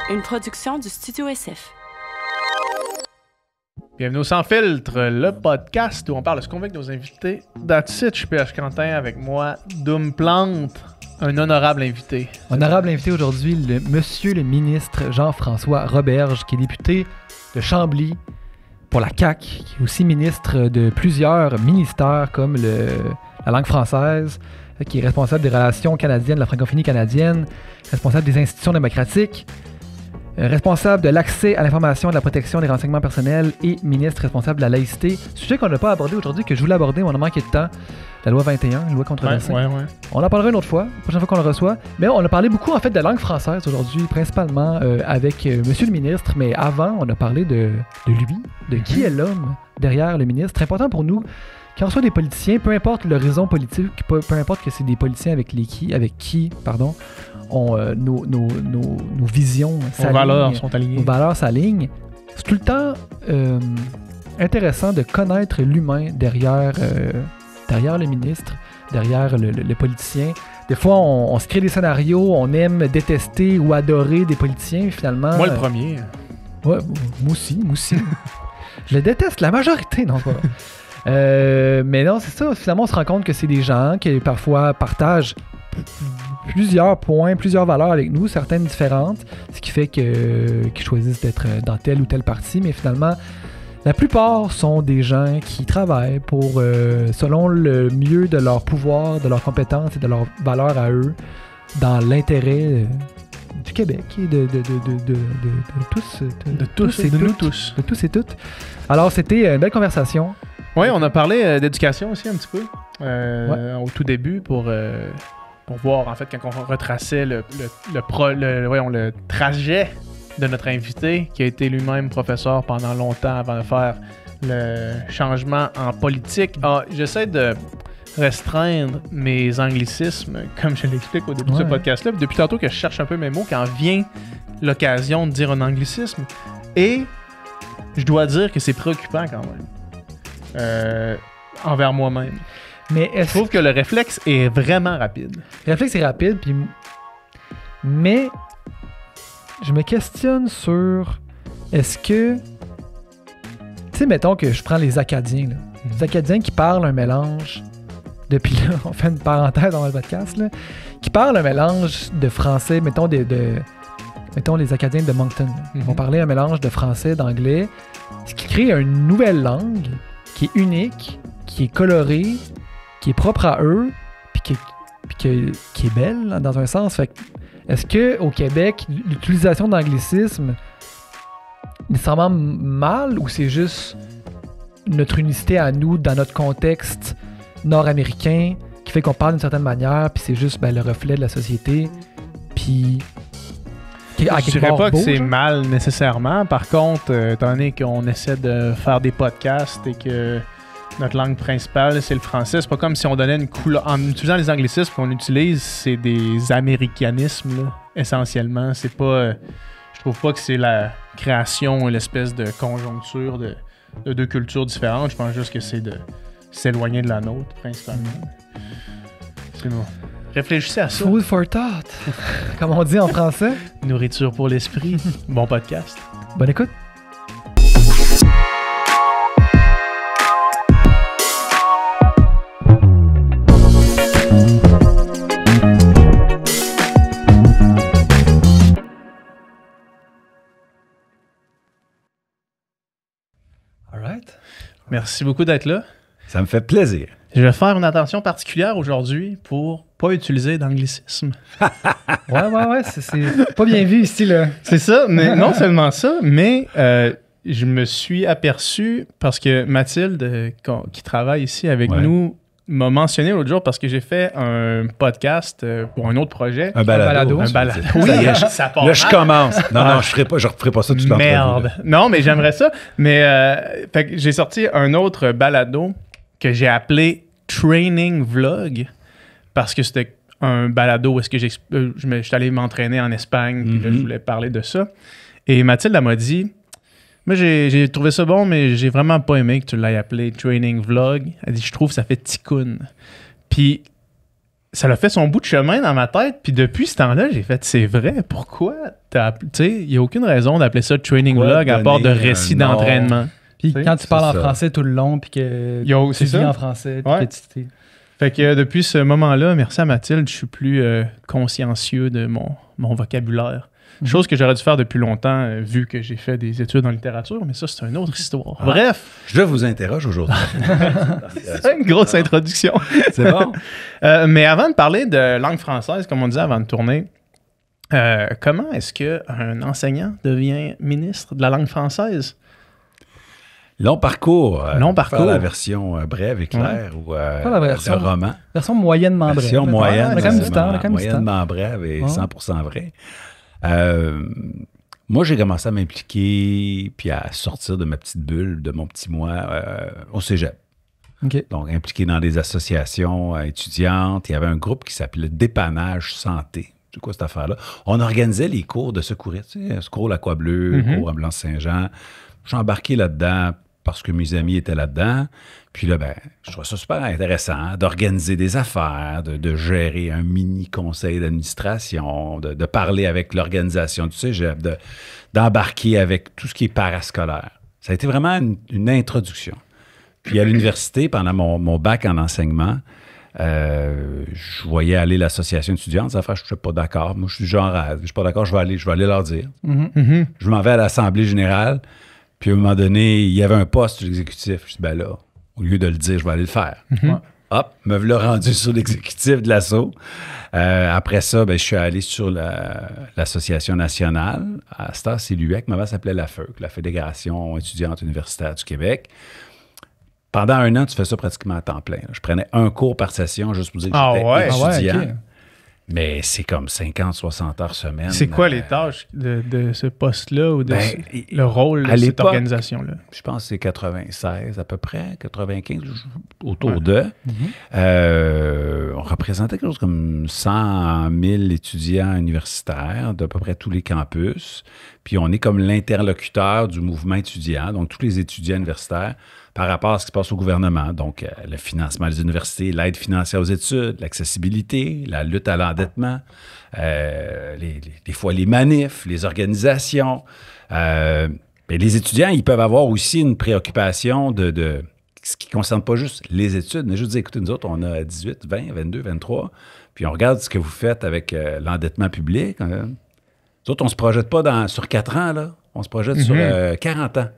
Une production du Studio SF. Bienvenue au Sans Filtre, le podcast où on parle de ce qu'on veut avec nos invités. That's it, je suis PH Quentin, avec moi, Doom Plante, un honorable invité. Honorable invité aujourd'hui, monsieur le ministre Jean-François Roberge, qui est député de Chambly pour la CAQ, qui est aussi ministre de plusieurs ministères comme la langue française, qui est responsable des relations canadiennes, de la francophonie canadienne, responsable des institutions démocratiques, responsable de l'accès à l'information et de la protection des renseignements personnels et ministre responsable de la laïcité. Sujet qu'on n'a pas abordé aujourd'hui, que je voulais aborder, mais on a manqué de temps. La loi 21, une loi controversée. Ouais. On en parlera une autre fois, la prochaine fois qu'on le reçoit. Mais on a parlé beaucoup en fait de langue française aujourd'hui, principalement avec monsieur le ministre. Mais avant, on a parlé de lui, de qui est l'homme derrière le ministre. C'est important pour nous, quand on reçoit des politiciens, peu importe l'horizon politique, peu importe que c'est des politiciens avec qui nos visions s'alignent, nos valeurs sont alignées. Nos valeurs s'alignent. C'est tout le temps intéressant de connaître l'humain derrière le ministre, derrière le politicien. Des fois, on se crée des scénarios, on aime détester ou adorer des politiciens, finalement... Moi, le premier. Ouais, moi aussi. Je le déteste, la majorité, non pas. Mais non, c'est ça. Finalement, on se rend compte que c'est des gens qui parfois partagent plusieurs points, plusieurs valeurs avec nous, certaines différentes, ce qui fait qu'ils choisissent d'être dans tel ou tel parti, mais finalement, la plupart sont des gens qui travaillent pour, selon le mieux de leur pouvoir, de leurs compétences et de leurs valeurs à eux, dans l'intérêt du Québec et de tous et toutes. Alors, c'était une belle conversation. Oui, on a parlé d'éducation aussi un petit peu au tout début pour voir, en fait, quand on retraçait le trajet de notre invité, qui a été lui-même professeur pendant longtemps avant de faire le changement en politique. J'essaie de restreindre mes anglicismes, comme je l'explique au début de ce podcast-là. Depuis tantôt que je cherche un peu mes mots, quand vient l'occasion de dire un anglicisme. Et je dois dire que c'est préoccupant quand même. Envers moi-même. Mais je trouve que le réflexe est vraiment rapide. Le réflexe est rapide, mais je me questionne sur est-ce que... Tu sais, mettons que je prends les Acadiens. Là. Les Acadiens qui parlent un mélange... Depuis là, on fait une parenthèse dans le podcast, là, qui parlent un mélange de français, mettons les Acadiens de Moncton. Ils vont parler un mélange de français, d'anglais, ce qui crée une nouvelle langue qui est unique, qui est colorée, qui est propre à eux, puis qui est belle, là, dans un sens. Fait que, est-ce qu'au Québec, l'utilisation d'anglicisme est nécessairement mal, ou c'est juste notre unicité à nous, dans notre contexte nord-américain, qui fait qu'on parle d'une certaine manière, puis c'est juste le reflet de la société, puis... Je dirais pas que c'est mal nécessairement. Par contre, étant donné qu'on essaie de faire des podcasts et que notre langue principale, c'est le français, c'est pas comme si on donnait une couleur... En utilisant les anglicismes qu'on utilise, c'est des américanismes, là, essentiellement. C'est pas... je trouve pas que c'est la création, l'espèce de conjoncture de deux cultures différentes. Je pense juste que c'est de s'éloigner de la nôtre, principalement. C'est bon. Réfléchissez à ça. Food for thought, comme on dit en français. Nourriture pour l'esprit. Bon podcast. Bonne écoute. All right. Merci beaucoup d'être là. Ça me fait plaisir. Je vais faire une attention particulière aujourd'hui pour pas utiliser d'anglicisme. Ouais, c'est pas bien vu ici, là. C'est ça, mais non seulement ça, mais je me suis aperçu, parce que Mathilde, qui travaille ici avec nous, m'a mentionné l'autre jour parce que j'ai fait un podcast pour un autre projet. Un balado. Oui, ça part là, je commence. Non, je referai pas ça tout le temps. Merde. Non, mais j'aimerais ça. Mais fait que j'ai sorti un autre balado que j'ai appelé Training Vlog parce que c'était un balado où est-ce que je suis allé m'entraîner en Espagne puis là, je voulais parler de ça. Et Mathilde, elle m'a dit... Moi, j'ai trouvé ça bon, mais j'ai vraiment pas aimé que tu l'aies appelé Training Vlog. Elle dit, je trouve que ça fait ticoun. Puis, ça l'a fait son bout de chemin dans ma tête. Puis depuis ce temps-là, j'ai fait, c'est vrai, pourquoi tu sais, il n'y a aucune raison d'appeler ça training vlog à part de récit d'entraînement. Puis quand tu parles en français tout le long, puis que tu lis en français, puis que tu... Fait que depuis ce moment-là, merci à Mathilde, je suis plus consciencieux de mon vocabulaire. Chose que j'aurais dû faire depuis longtemps, vu que j'ai fait des études en littérature, mais ça, c'est une autre histoire. Bref. Je vous interroge aujourd'hui. C'est une grosse introduction. C'est bon. Mais avant de parler de langue française, comme on disait avant de tourner, comment est-ce qu'un enseignant devient ministre de la langue française? Long parcours. Faire la version brève et claire ou la version, le roman. Version moyennement brève. Version moyenne. On a quand même du temps. Moyennement brève et 100% vrai. Moi, j'ai commencé à m'impliquer puis à sortir de ma petite bulle, de mon petit moi au cégep. Okay. Donc, impliqué dans des associations étudiantes. Il y avait un groupe qui s'appelait Dépannage Santé. C'est quoi cette affaire-là? On organisait les cours de secouristes. Tu sais, secours l'Aqua-Bleu, cours à Blanc-Saint-Jean. Je suis embarqué là-dedans parce que mes amis étaient là-dedans. Puis là, je trouvais ça super intéressant d'organiser des affaires, de gérer un mini conseil d'administration, de parler avec l'organisation du cégep, d'embarquer avec tout ce qui est parascolaire. Ça a été vraiment une introduction. Puis à l'université, pendant mon bac en enseignement, je voyais aller l'association étudiante. Ça fait, je ne suis pas d'accord. Moi, je suis genre, je ne suis pas d'accord, je vais aller leur dire. Je m'en vais à l'Assemblée générale. Puis à un moment donné, il y avait un poste sur l'exécutif. Je dis, là, au lieu de le dire, je vais aller le faire. Hop, me voilà rendu sur l'exécutif de l'ASSO. Après ça, je suis allé sur l'association nationale. À ce temps, c'est l'UEC, mais avant, ça s'appelait la FEUC, la Fédération étudiante universitaire du Québec. Pendant 1 an, tu fais ça pratiquement à temps plein. Je prenais un cours par session juste pour dire que j'étais étudiant. Okay. Mais c'est comme 50-60 heures semaine. C'est quoi les tâches de ce poste-là ou le rôle de cette organisation-là? Je pense que c'est 96 à peu près, 95, autour d'eux. On représentait quelque chose comme 100 000 étudiants universitaires d'à peu près tous les campus. Puis on est comme l'interlocuteur du mouvement étudiant, donc tous les étudiants universitaires, par rapport à ce qui se passe au gouvernement. Donc, le financement des universités, l'aide financière aux études, l'accessibilité, la lutte à l'endettement, des fois les manifs, les organisations. Les étudiants, ils peuvent avoir aussi une préoccupation de ce qui ne concerne pas juste les études, mais juste dire, écoutez, nous autres, on a 18, 20, 22, 23, puis on regarde ce que vous faites avec l'endettement public. Nous autres, on ne se projette pas sur 4 ans, là. On se projette sur 40 ans.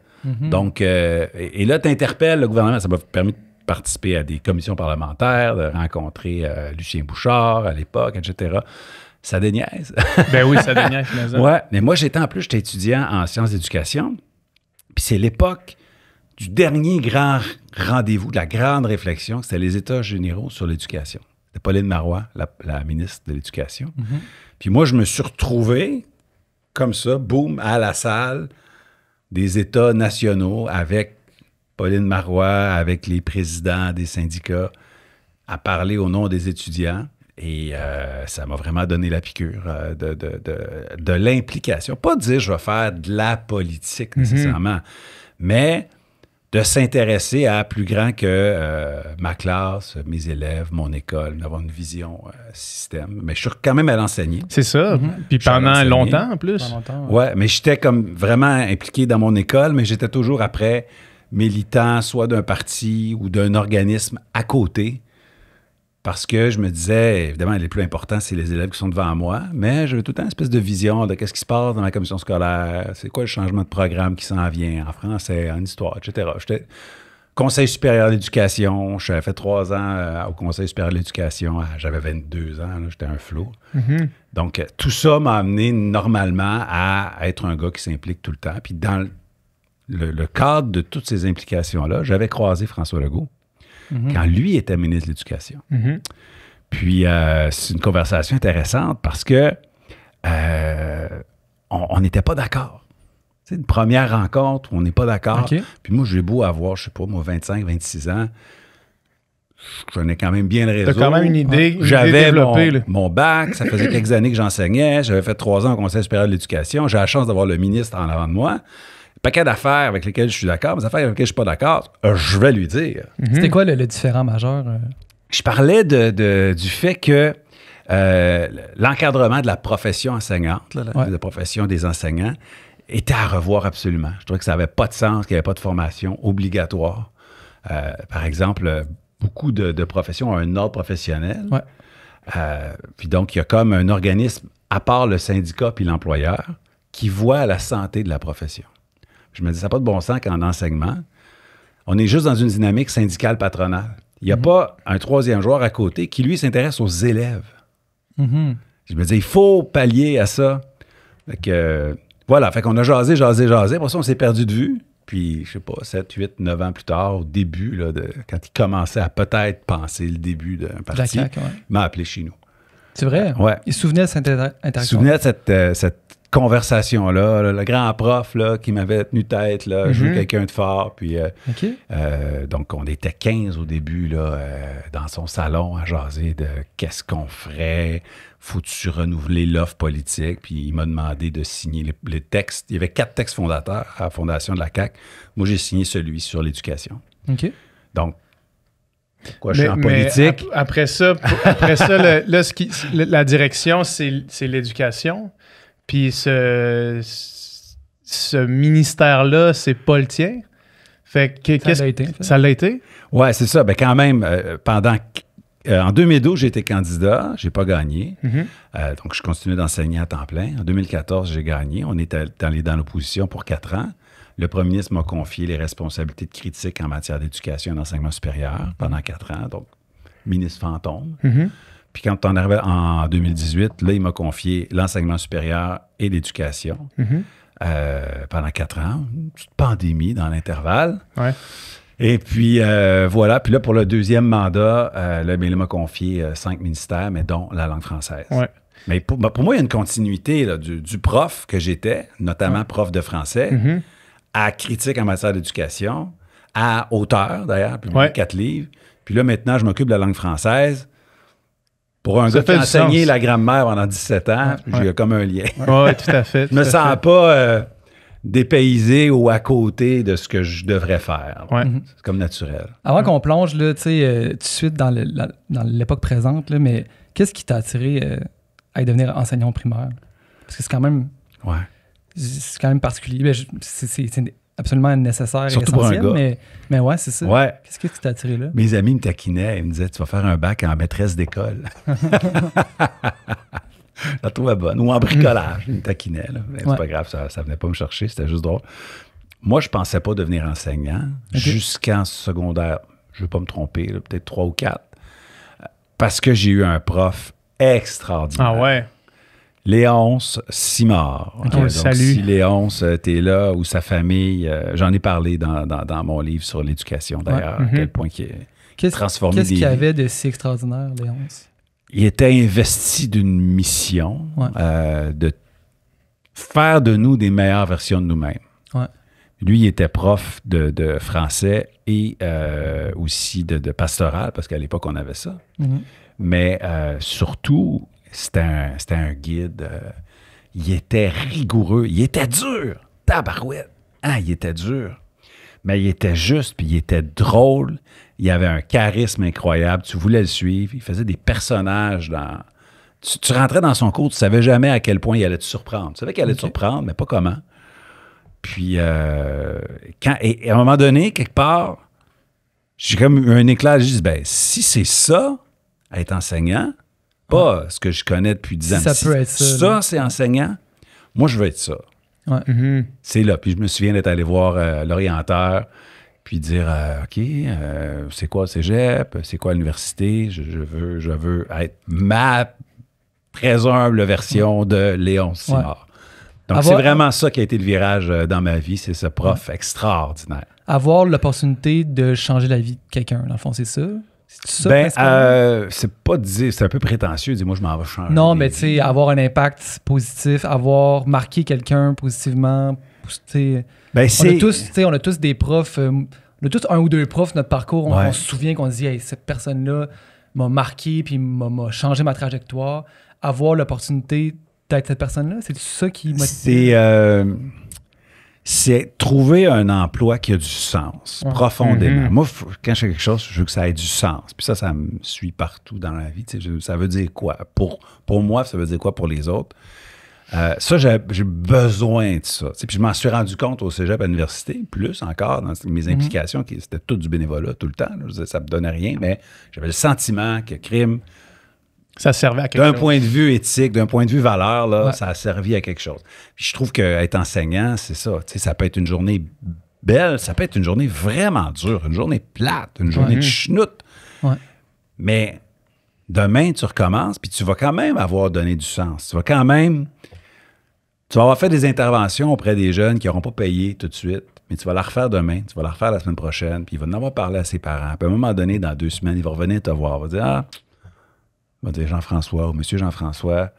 Donc, et là, tu interpelles le gouvernement. Ça m'a permis de participer à des commissions parlementaires, de rencontrer Lucien Bouchard à l'époque, etc. Ça déniaise. Oui, ça déniaise. Ouais, mais moi, j'étais étudiant en sciences d'éducation. Puis c'est l'époque du dernier grand rendez-vous, de la grande réflexion, c'était les États généraux sur l'éducation. C'était Pauline Marois, la ministre de l'Éducation. Puis moi, je me suis retrouvé comme ça, boum, à la salle des États nationaux avec Pauline Marois, avec les présidents des syndicats, à parler au nom des étudiants. Et ça m'a vraiment donné la piqûre de l'implication. Pas de dire je vais faire de la politique nécessairement, mais de s'intéresser à plus grand que ma classe, mes élèves, mon école, d'avoir une vision système. Mais je suis quand même à l'enseigner. C'est ça. Puis pendant longtemps, en plus. Oui, mais j'étais comme vraiment impliqué dans mon école, mais j'étais toujours après militant, soit d'un parti ou d'un organisme à côté, parce que je me disais, évidemment, les plus importants, c'est les élèves qui sont devant moi, mais j'avais tout le temps une espèce de vision de qu'est-ce qui se passe dans la commission scolaire, c'est quoi le changement de programme qui s'en vient en français, en histoire, etc. J'étais Conseil supérieur de l'éducation, j'avais fait 3 ans au Conseil supérieur de l'éducation, j'avais 22 ans, là, j'étais un flot. Donc, tout ça m'a amené normalement à être un gars qui s'implique tout le temps. Puis dans le cadre de toutes ces implications-là, j'avais croisé François Legault quand lui était ministre de l'Éducation. Puis, c'est une conversation intéressante parce que on n'était pas d'accord. C'est une première rencontre où on n'est pas d'accord. Puis moi, j'ai beau avoir, je sais pas, moi, 25, 26 ans. Je connais quand même bien le réseau. T'as quand même une idée J'avais mon bac, ça faisait quelques années que j'enseignais. J'avais fait 3 ans au Conseil supérieur de l'éducation. J'ai la chance d'avoir le ministre en avant de moi. Paquet d'affaires avec lesquelles je suis d'accord, mais des affaires avec lesquelles je ne suis pas d'accord, je vais lui dire. C'était quoi le différent majeur? je parlais du fait que l'encadrement de la profession enseignante, la profession des enseignants, était à revoir absolument. Je trouvais que ça n'avait pas de sens, qu'il n'y avait pas de formation obligatoire. Par exemple, beaucoup de professions ont un ordre professionnel. Ouais. Puis donc, il y a comme un organisme, à part le syndicat puis l'employeur, qui voit la santé de la profession. Je me dis, ça n'a pas de bon sens qu'en enseignement, on est juste dans une dynamique syndicale patronale. Il n'y a pas un troisième joueur à côté qui, lui, s'intéresse aux élèves. Je me dis, il faut pallier à ça. Fait que, voilà, fait qu'on a jasé. Après ça, on s'est perdu de vue. Puis, je sais pas, 7, 8, 9 ans plus tard, au début, là, quand il commençait à peut-être penser le début d'un parti, il m'a appelé chez nous. C'est vrai? Ouais. Il se souvenait de cette interaction? Il se souvenait de cette conversation-là, là, le grand prof là, qui m'avait tenu tête, là, je veux quelqu'un de fort. Puis, donc, on était 15 au début là, dans son salon à jaser de qu'est-ce qu'on ferait, faut-tu renouveler l'offre politique. Puis, il m'a demandé de signer les textes. Il y avait 4 textes fondateurs à la fondation de la CAQ. Moi, j'ai signé celui sur l'éducation. OK. Donc, pourquoi je suis en politique? Après ça, la direction, c'est l'éducation. Puis ce ministère-là, c'est pas le tien. Fait que ça l'a été? Oui, c'est ça. Ben quand même, en 2012, j'ai été candidat, j'ai pas gagné. Donc, je continuais d'enseigner à temps plein. En 2014, j'ai gagné. On était dans l'opposition pour 4 ans. Le premier ministre m'a confié les responsabilités de critique en matière d'éducation et d'enseignement supérieur pendant 4 ans. Donc, ministre fantôme. Puis quand on arrivait en 2018, là, il m'a confié l'enseignement supérieur et l'éducation pendant 4 ans. Une petite pandémie dans l'intervalle. Ouais. Et puis, voilà. Puis là, pour le deuxième mandat, il m'a confié 5 ministères, mais dont la langue française. Ouais. Mais pour moi, il y a une continuité là, du prof que j'étais, notamment prof de français, à critique en matière d'éducation, à auteur, d'ailleurs, publié 4 livres. Puis là, maintenant, je m'occupe de la langue française. Pour un gars qui a enseigné la grammaire pendant 17 ans, j'ai comme un lien. Oui, tout à fait. Je me sens pas dépaysé ou à côté de ce que je devrais faire. C'est comme naturel. Avant qu'on plonge là, tout de suite dans l'époque présente, là, mais qu'est-ce qui t'a attiré à devenir enseignant primaire? Parce que c'est quand même... C'est quand même particulier. C'est absolument nécessaire et essentiel, pour un gars. Mais ouais, c'est ça. Ouais. Qu'est-ce qui t'a attiré là? Mes amis me taquinaient. Ils me disaient, tu vas faire un bac en maîtresse d'école. Je la trouvais bonne. Ou en bricolage. Ils me taquinaient. Là. Mais c'est pas grave, ça venait pas me chercher. C'était juste drôle. Moi, je pensais pas devenir enseignant jusqu'en secondaire. Je veux pas me tromper, là, peut-être 3 ou 4. Parce que j'ai eu un prof extraordinaire. Ah ouais? Léonce Simard. Donc, salut. Si Léonce, t'es là, ou sa famille, j'en ai parlé dans mon livre sur l'éducation, d'ailleurs, à quel point il est transformé. Qu'est-ce qu'il y avait de si extraordinaire, Léonce? Il était investi d'une mission de faire de nous des meilleures versions de nous-mêmes. Ouais. Lui, il était prof de français et aussi de pastoral, parce qu'à l'époque, on avait ça. Mais surtout... C'était un guide. Il était rigoureux. Il était dur. Tabarouette. Ah, il était dur. Mais il était juste, puis il était drôle. Il avait un charisme incroyable. Tu voulais le suivre. Il faisait des personnages dans... Tu rentrais dans son cours, tu ne savais jamais à quel point il allait te surprendre. Tu savais qu'il allait te surprendre, mais pas comment. Puis, et à un moment donné, quelque part, j'ai comme eu un éclat. Je dis, ben, si c'est ça, être enseignant... Pas ce que je connais depuis 10 ans. Ça peut être ça. Ça, c'est enseignant. Moi, je veux être ça. Ouais. C'est là. Puis je me souviens d'être allé voir l'orienteur, puis dire OK, c'est quoi le cégep? C'est quoi l'université? Je veux être ma très humble version de Léonce Simard. Donc, c'est vraiment ça qui a été le virage dans ma vie. C'est ce prof extraordinaire. Avoir l'opportunité de changer la vie de quelqu'un, dans le fond, c'est ça? C'est pas dire, c'est un peu prétentieux. Dis-moi, je m'en vais changer. Non, mais tu sais, avoir un impact positif, avoir marqué quelqu'un positivement. On a tous des profs, on a tous 1 ou 2 profs notre parcours. On se souvient qu'on se dit, hey, cette personne-là m'a marqué puis m'a changé ma trajectoire. Avoir l'opportunité d'être cette personne-là, c'est ça qui m'a. c'est trouver un emploi qui a du sens, profondément. Moi, quand je fais quelque chose, je veux que ça ait du sens. Puis ça me suit partout dans la vie. Ça veut dire quoi? Pour moi, ça veut dire quoi pour les autres? Ça, j'ai besoin de ça. Puis je m'en suis rendu compte au cégep à l'université, plus encore, dans mes implications, c'était tout du bénévolat tout le temps. Là. Ça me donnait rien, mais j'avais le sentiment que crime... Ça servait à quelque chose. D'un point de vue éthique, d'un point de vue valeur, là, ça a servi à quelque chose. Puis je trouve qu'être enseignant, c'est ça. Ça peut être une journée belle, ça peut être une journée vraiment dure, une journée plate, une journée de chenoute. Ouais. Mais demain, tu recommences, puis tu vas quand même avoir donné du sens. Tu vas avoir fait des interventions auprès des jeunes qui n'auront pas payé tout de suite, mais tu vas la refaire demain, tu vas la refaire la semaine prochaine, puis il va en avoir parlé à ses parents. Puis à un moment donné, dans 2 semaines, il va revenir te voir, il va dire « il va dire Jean-François ou Monsieur Jean-François,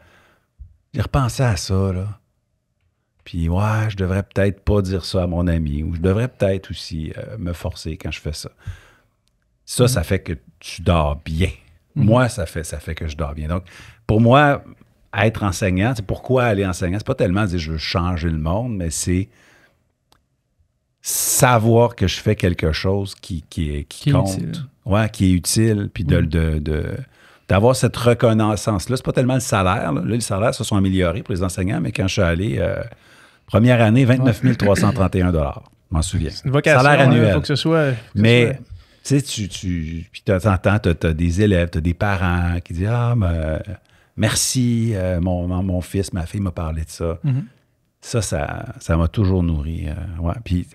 j'ai repensé à ça, là. Puis, je devrais peut-être pas dire ça à mon ami, ou je devrais peut-être aussi me forcer quand je fais ça. Ça fait que tu dors bien. Moi, ça fait que je dors bien. Donc, pour moi, être enseignant, c'est pourquoi aller enseignant, c'est pas tellement dire je veux changer le monde, mais c'est savoir que je fais quelque chose qui compte, qui est utile, puis d'avoir cette reconnaissance-là. C'est pas tellement le salaire. Là, les salaires se sont améliorés pour les enseignants, mais quand je suis allé, première année, 29 331 $. Je m'en souviens. C'est une vocation. Salaire annuel. Il faut que ce soit... Mais, tu sais, puis de temps en temps, tu as des élèves, tu as des parents qui disent « Ah, merci, mon fils, ma fille m'a parlé de ça. Ça m'a toujours nourri. Puis,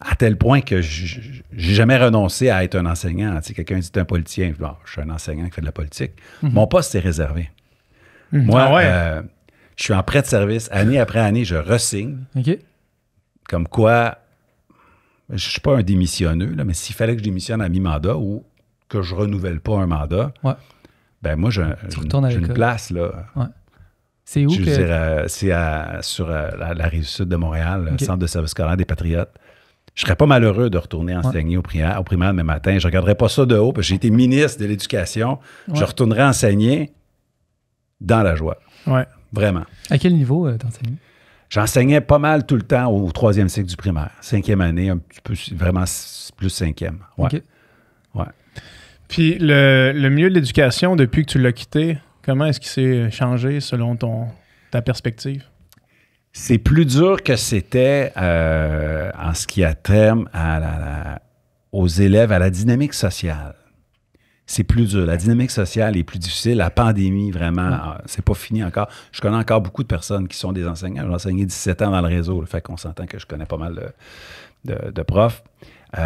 à tel point que j'ai jamais renoncé à être un enseignant. Tu sais, quelqu'un dit « T'es un politicien. » Je suis un enseignant qui fait de la politique. Mon poste est réservé. Moi, je suis en prêt de service. Année après année, je re-signe. Comme quoi, je ne suis pas un démissionneux, là, mais s'il fallait que je démissionne à mi-mandat ou que je ne renouvelle pas un mandat, ben moi, j'ai une place. Là. C'est où? C'est sur la rive sud de Montréal, le centre de service scolaire des Patriotes. Je serais pas malheureux de retourner enseigner au primaire demain matin. Je ne regarderais pas ça de haut, parce que j'ai été ministre de l'Éducation. Je retournerais enseigner dans la joie. Vraiment. À quel niveau t'enseignais? J'enseignais pas mal tout le temps au 3e cycle du primaire. 5e année, un petit peu, vraiment plus 5e. Puis le milieu de l'éducation, depuis que tu l'as quitté, comment est-ce qu'il s'est changé selon ta perspective? C'est plus dur que c'était en ce qui a trait aux élèves, à la dynamique sociale. C'est plus dur. La dynamique sociale est plus difficile. La pandémie, vraiment, c'est pas fini encore. Je connais encore beaucoup de personnes qui sont des enseignants. J'ai enseigné 17 ans dans le réseau. Le fait qu'on s'entend que je connais pas mal de profs. Tu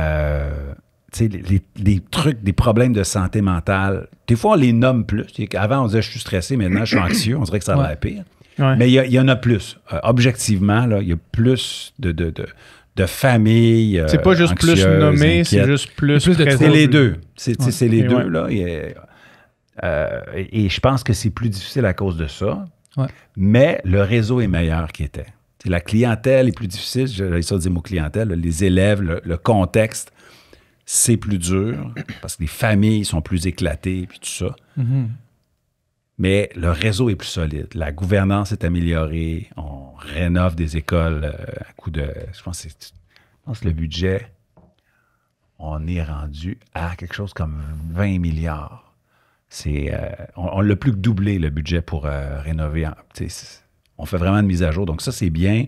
sais, les trucs, des problèmes de santé mentale, des fois, on les nomme plus. Avant, on disait « je suis stressé », maintenant, je suis anxieux. On dirait que ça a l'air pire. Mais il y en a plus. Objectivement, là, il y a plus de familles. C'est pas juste plus nommé, c'est juste plus présent. C'est les deux. C'est les deux, là. Et je pense que c'est plus difficile à cause de ça. Mais le réseau est meilleur qu'il était. T'sais, la clientèle est plus difficile. J'ai ça des mots clientèle. Les élèves, le contexte, c'est plus dur parce que les familles sont plus éclatées et tout ça. Mais le réseau est plus solide. La gouvernance est améliorée. On rénove des écoles à coup de... Je pense que le budget, on est rendu à quelque chose comme 20 milliards. On l'a plus que doublé, le budget, pour rénover. On fait vraiment une mise à jour. Donc ça, c'est bien.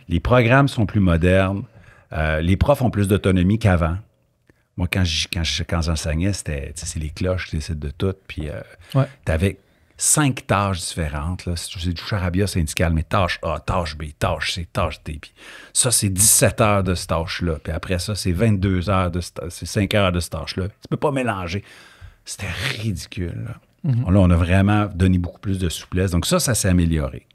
Les programmes sont plus modernes. Les profs ont plus d'autonomie qu'avant. Moi, quand j'enseignais, c'est les cloches qui décident de tout. Puis tu avais 5 tâches différentes. C'est du charabia syndical, mais tâche A, tâche B, tâche C, tâche D. Puis ça, c'est 17 heures de cette tâche-là. Puis après ça, c'est 22 heures c'est 5 heures de cette tâche-là. Tu peux pas mélanger. C'était ridicule. Là, on a vraiment donné beaucoup plus de souplesse. Donc ça s'est amélioré.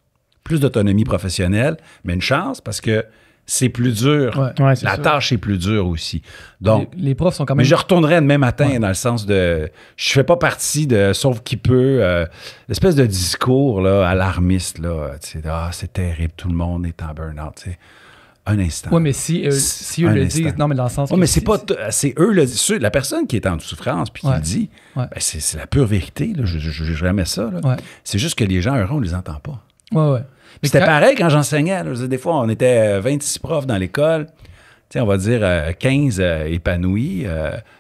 Plus d'autonomie professionnelle, mais une chance parce que c'est plus dur. La tâche est plus dure aussi. Donc, les profs sont quand même... Mais je retournerai demain matin dans le sens de... Je fais pas partie de... Sauf qui peut... l'espèce de discours là, alarmiste. Là, c'est terrible, tout le monde est en burn-out. Un instant. Oui, mais si eux le disent... Non, mais dans le sens... Oui, mais c'est pas... C'est eux le disent. La personne qui est en souffrance puis qui le dit, ben, c'est la pure vérité. Là, je remets ça. C'est juste que les gens, eux, on les entend pas. Ouais. C'était pareil quand j'enseignais. Des fois, on était 26 profs dans l'école. On va dire 15 épanouis,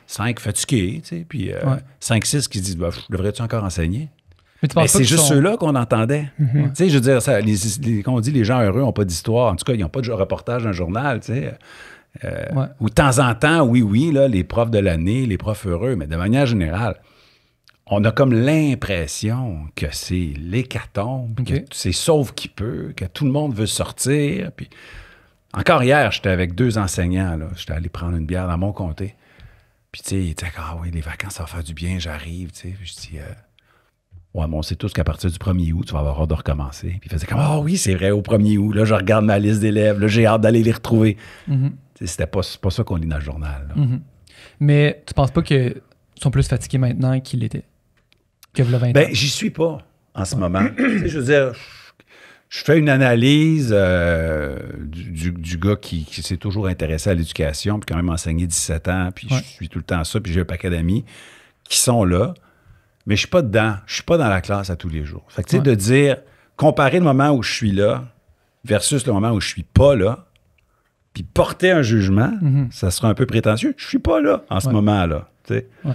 5 fatigués, puis 5-6 qui se disent devrais-tu encore enseigner? Mais c'est juste ceux-là qu'on entendait. Je veux dire, quand on dit les gens heureux n'ont pas d'histoire, en tout cas, ils n'ont pas de reportage dans un journal. Ou de temps en temps, oui, là, les profs de l'année, les profs heureux, mais de manière générale, on a comme l'impression que c'est l'hécatombe, que c'est sauve qui peut, que tout le monde veut sortir. Puis encore hier, j'étais avec 2 enseignants. J'étais allé prendre une bière dans mon comté. Puis tu sais, ils disaient oui, les vacances, ça va faire du bien, j'arrive. Je dis on sait tous qu'à partir du 1er août, tu vas avoir hâte de recommencer. Puis ils faisaient comme oui, c'est vrai, au 1er août. Là, je regarde ma liste d'élèves. Là, j'ai hâte d'aller les retrouver. C'était pas ça qu'on lit dans le journal. Mais tu penses pas qu'ils sont plus fatigués maintenant qu'ils l'étaient? Ben, j'y suis pas en ce moment. Je veux dire, je fais une analyse du gars qui s'est toujours intéressé à l'éducation, puis quand même enseigné 17 ans, puis je suis tout le temps ça, puis j'ai un paquet d'amis qui sont là, mais je suis pas dedans. Je suis pas dans la classe à tous les jours. Fait que tu sais, de dire, comparer le moment où je suis là versus le moment où je suis pas là, puis porter un jugement, ça sera un peu prétentieux. Je suis pas là en ce moment-là.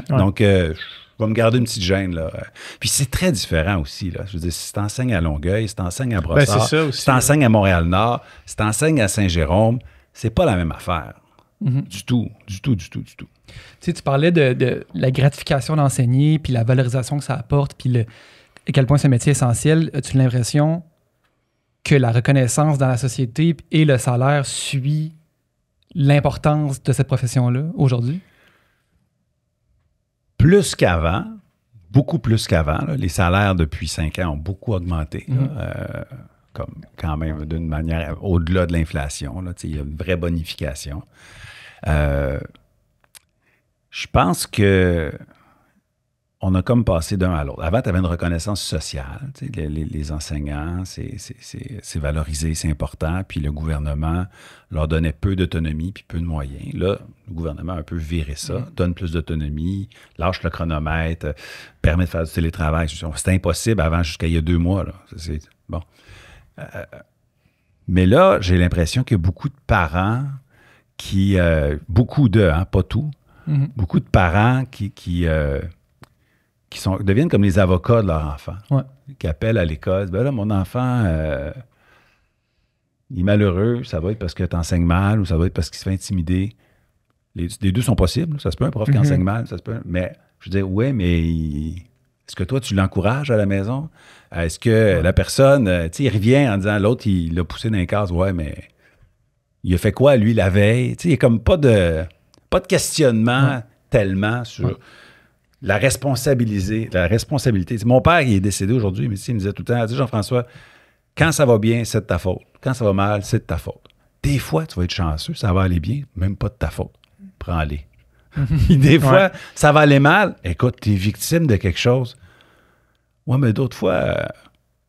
Donc, je vais me garder une petite gêne, là. Puis c'est très différent aussi, là. Je veux dire, si tu enseignes à Longueuil, si tu enseignes à Brossard, si tu enseignes à Montréal-Nord, si tu enseignes à Saint-Jérôme, c'est pas la même affaire. Du tout. Tu sais, tu parlais de la gratification d'enseigner, puis la valorisation que ça apporte, puis à quel point ce métier est essentiel. As-tu l'impression que la reconnaissance dans la société et le salaire suit l'importance de cette profession-là aujourd'hui? Plus qu'avant, beaucoup plus qu'avant. Les salaires depuis 5 ans ont beaucoup augmenté, comme quand même d'une manière au-delà de l'inflation. Il y a une vraie bonification. Je pense que on a comme passé d'un à l'autre. Avant, tu avais une reconnaissance sociale. Les enseignants, c'est valorisé, c'est important. Puis le gouvernement leur donnait peu d'autonomie puis peu de moyens. Là, le gouvernement a un peu viré ça, donne plus d'autonomie, lâche le chronomètre, permet de faire du télétravail. C'était impossible avant, jusqu'à il y a 2 mois. Là. Bon. Mais là, j'ai l'impression qu'il y a beaucoup de parents qui... beaucoup de, pas tout, beaucoup de parents qui deviennent comme les avocats de leur enfant, qui appellent à l'école. Ben là, mon enfant, il est malheureux, ça va être parce que tu enseignes mal ou ça va être parce qu'il se fait intimider. Les deux sont possibles. Ça se peut, un prof qui enseigne mal, ça se peut. Mais je veux dire, mais est-ce que toi, tu l'encourages à la maison? Est-ce que la personne, il revient en disant l'autre, il l'a poussé dans les cases, mais il a fait quoi, lui, la veille? Il n'y a comme pas de questionnement tellement sur... La responsabilité. Mon père, il est décédé aujourd'hui, mais il me disait tout le temps, Jean-François, quand ça va bien, c'est de ta faute. Quand ça va mal, c'est de ta faute. Des fois, tu vas être chanceux, ça va aller bien, même pas de ta faute. Prends-les. Des fois, ça va aller mal. Écoute, tu es victime de quelque chose. Ouais, mais d'autres fois,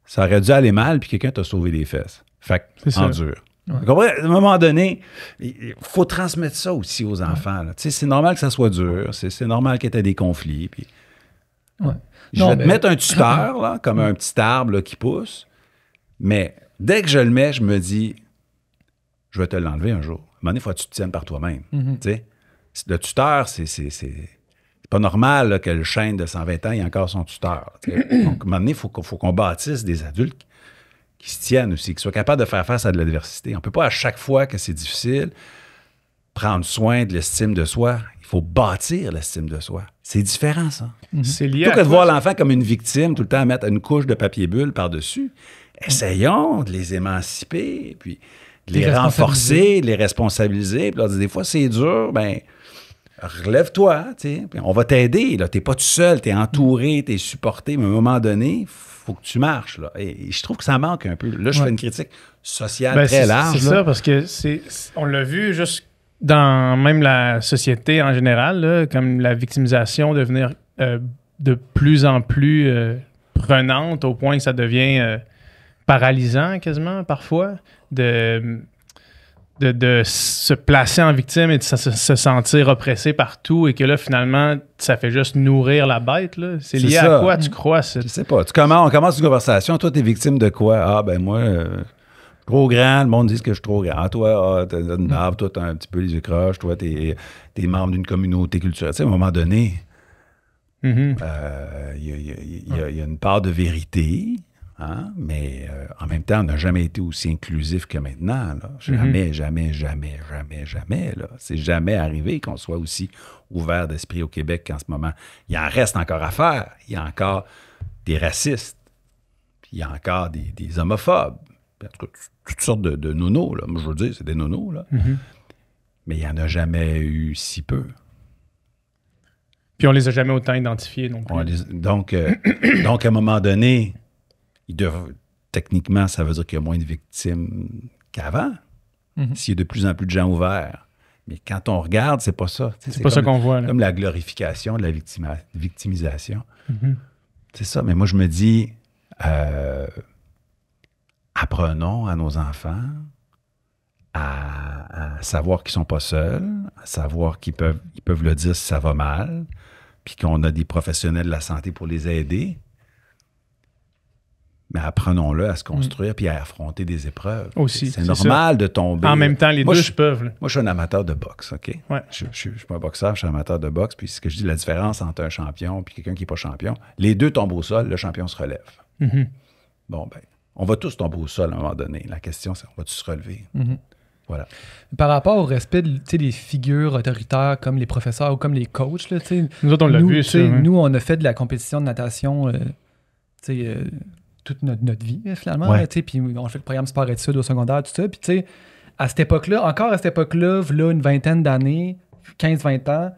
ça aurait dû aller mal, puis quelqu'un t'a sauvé les fesses. Fait que, endure. À un moment donné, il faut transmettre ça aussi aux enfants. C'est normal que ça soit dur, c'est normal qu'il y ait des conflits. Puis... Je vais te mettre un tuteur, là, comme un petit arbre là, qui pousse, mais dès que je le mets, je me dis, je vais te l'enlever un jour. À un moment donné, il faut que tu te tiennes par toi-même. Le tuteur, c'est pas normal là, que le chêne de 120 ans ait encore son tuteur. Donc, à un moment donné, il faut qu'on bâtisse des adultes qui se tiennent aussi, qui soient capables de faire face à de l'adversité. On ne peut pas, à chaque fois que c'est difficile, prendre soin de l'estime de soi. Il faut bâtir l'estime de soi. C'est différent, ça. C'est lié Plutôt que de voir l'enfant comme une victime, tout le temps à mettre une couche de papier bulle par-dessus, essayons de les émanciper, puis de les renforcer, de les responsabiliser. Puis leur dire, des fois, c'est dur, relève-toi, puis on va t'aider. Tu n'es pas tout seul, tu es entouré, tu es supporté, mais à un moment donné, faut que tu marches. Là. Et je trouve que ça manque un peu. Là, je fais une critique sociale très large. C'est ça, parce que on l'a vu juste dans même la société en général, là, comme la victimisation devenir de plus en plus prenante au point que ça devient paralysant quasiment parfois de de se placer en victime et de se sentir oppressé partout et que là, finalement, ça fait juste nourrir la bête. C'est lié à quoi, tu crois? Je sais pas. On commence une conversation. Toi, t'es victime de quoi? Ah, ben moi, trop grand. Le monde dit que je suis trop grand. Toi, t'as une barbe. Toi, t'as un petit peu les yeux croches. Toi, t'es membre d'une communauté culturelle. Tu sais, à un moment donné, il y a une part de vérité. Hein? Mais en même temps, on n'a jamais été aussi inclusif que maintenant. Là. Jamais. Là. C'est jamais arrivé qu'on soit aussi ouvert d'esprit au Québec qu'en ce moment. Il en reste encore à faire. Il y a encore des racistes. Puis il y a encore des homophobes. En tout cas, toutes sortes de nonos. Là. Moi, je veux dire, c'est des nonos. Là. Mais il n'y en a jamais eu si peu. Puis on les a jamais autant identifiés non plus. Donc, à un moment donné... Techniquement, ça veut dire qu'il y a moins de victimes qu'avant, s'il y a de plus en plus de gens ouverts. Mais quand on regarde, c'est pas ça. C'est pas ça qu'on voit. Là. Comme la glorification de la victimisation. C'est ça. Mais moi, je me dis, apprenons à nos enfants à savoir qu'ils sont pas seuls, à savoir qu'ils peuvent le dire si ça va mal, puis qu'on a des professionnels de la santé pour les aider. Mais apprenons-le à se construire puis à affronter des épreuves. Aussi. C'est normal de tomber. En même temps, les deux peuvent. Moi, je suis un amateur de boxe, OK? Ouais. Je suis pas un boxeur, je suis un amateur de boxe. Puis ce que je dis, la différence entre un champion et quelqu'un qui n'est pas champion, les deux tombent au sol, le champion se relève. Bon, ben, on va tous tomber au sol à un moment donné. La question, c'est on va tous se relever? Voilà. Par rapport au respect des figures autoritaires comme les professeurs ou comme les coachs, là, nous autres, on l'a vu, ça. Nous, on a fait de la compétition de natation, toute notre vie, finalement. Puis on fait le programme sport-études au secondaire, tout ça. Puis, tu sais, à cette époque-là, là, une vingtaine d'années, 15-20 ans,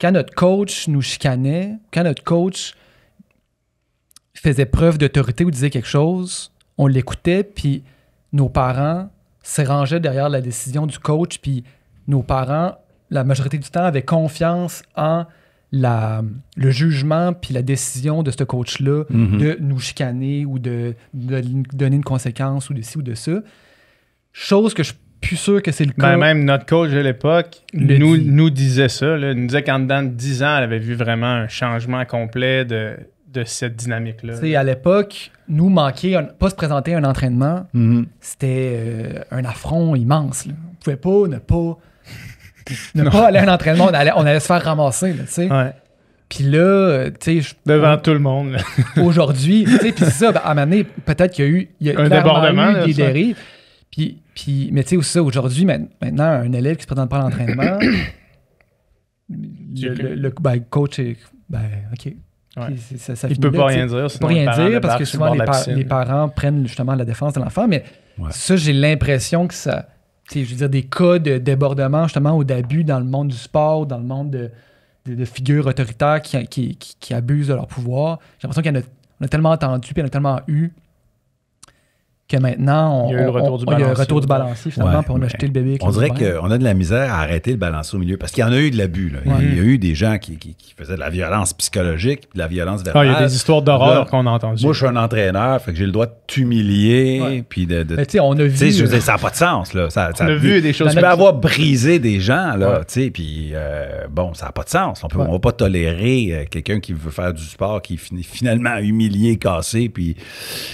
quand notre coach nous chicanait, quand notre coach faisait preuve d'autorité ou disait quelque chose, on l'écoutait, puis nos parents se rangeaient derrière la décision du coach, puis nos parents, la majorité du temps, avaient confiance en le jugement puis la décision de ce coach-là de nous chicaner ou de donner une conséquence ou de ci ou de ça. Chose que je suis plus sûr que c'est le cas. Même notre coach de l'époque nous disait ça. Là. Il nous disait qu'en dedans de 10 ans, elle avait vu vraiment un changement complet de cette dynamique-là. À l'époque, nous manquer, pas se présenter à un entraînement, c'était un affront immense. Là. On pouvait pas pas aller à un entraînement, on allait se faire ramasser, tu sais. Puis là, tu sais... Devant tout le monde. Aujourd'hui, tu sais, puis c'est ça, à un moment donné, peut-être qu'il y a un débordement, eu des dérives. Mais tu sais, aussi ça, aujourd'hui, maintenant, un élève qui se présente pas à l'entraînement, le coach est... OK. Ouais. Ça il peut pas rien dire. Il peut rien dire parce que souvent, les parents prennent justement la défense de l'enfant. Mais ça, j'ai l'impression que ça... Je veux dire, des cas de débordement, justement, ou d'abus dans le monde du sport, dans le monde de figures autoritaires qui abusent de leur pouvoir. J'ai l'impression qu'il y en a tellement entendu, puis il y en a tellement eu, que maintenant, il y a eu le retour du balancier, finalement, puis on a jeté le bébé. On dirait qu'on a de la misère à arrêter le balancier au milieu, parce qu'il y en a eu de l'abus. Là. Il y a eu des gens qui faisaient de la violence psychologique, de la violence verbale. Il y a des histoires d'horreur qu'on a entendues. Moi, je suis un entraîneur, fait que j'ai le droit de t'humilier, puis de... Mais tu sais, on a vu... Je veux dire, ça n'a pas de sens, là. On a vu des choses... Tu peux avoir brisé des gens, là, tu sais, puis bon, ça n'a pas de sens. On ne va pas tolérer quelqu'un qui veut faire du sport, qui est finalement humilié, cassé, puis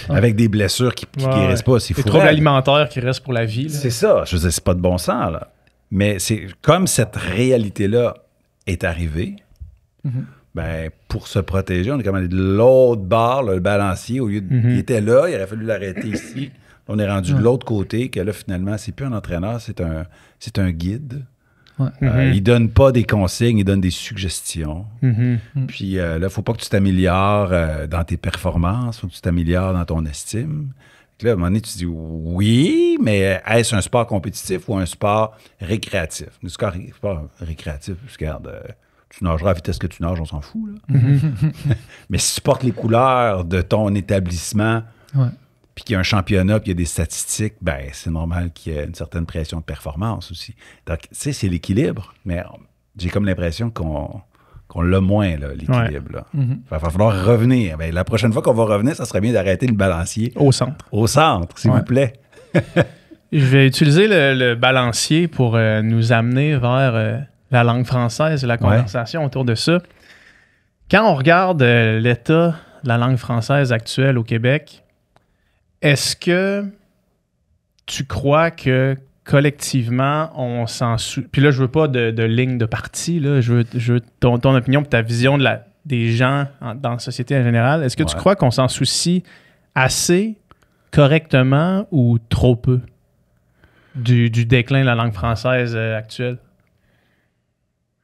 avec des blessures qui guérissent pas. C'est fou. Alimentaire qui reste pour la vie. C'est ça. Je veux dire, c'est pas de bon sens, là. Mais c'est comme cette réalité-là est arrivée, ben, pour se protéger, on est comme allé de l'autre bord, là, le balancier, au lieu de... Il était là, il aurait fallu l'arrêter ici. On est rendu de l'autre côté, que là, finalement, c'est plus un entraîneur, c'est un guide. Il donne pas des consignes, il donne des suggestions. Puis là, il faut pas que tu t'améliores dans tes performances, il faut que tu t'améliores dans ton estime. Là, à un moment donné, tu te dis oui, mais est-ce un sport compétitif ou un sport récréatif? Le sport récréatif, regarde, tu nageras à la vitesse que tu nages, on s'en fout. Là. Mais si tu portes les couleurs de ton établissement, puis qu'il y a un championnat, puis il y a des statistiques, ben c'est normal qu'il y ait une certaine pression de performance aussi. Donc, tu sais, c'est l'équilibre, mais j'ai comme l'impression qu'on l'a moins, là, l'équilibre. Là. Il va falloir revenir. Ben, la prochaine fois qu'on va revenir, ça serait bien d'arrêter le balancier. Au centre. Au centre, s'il vous plaît. Je vais utiliser le balancier pour nous amener vers la langue française et la conversation autour de ça. Quand on regarde l'état de la langue française actuelle au Québec, est-ce que tu crois que collectivement, on s'en soucie? Puis là, je veux pas de ligne de parti, là. Je veux ton opinion et ta vision des gens dans la société en général. Est-ce que tu crois qu'on s'en soucie assez, correctement ou trop peu du déclin de la langue française actuelle?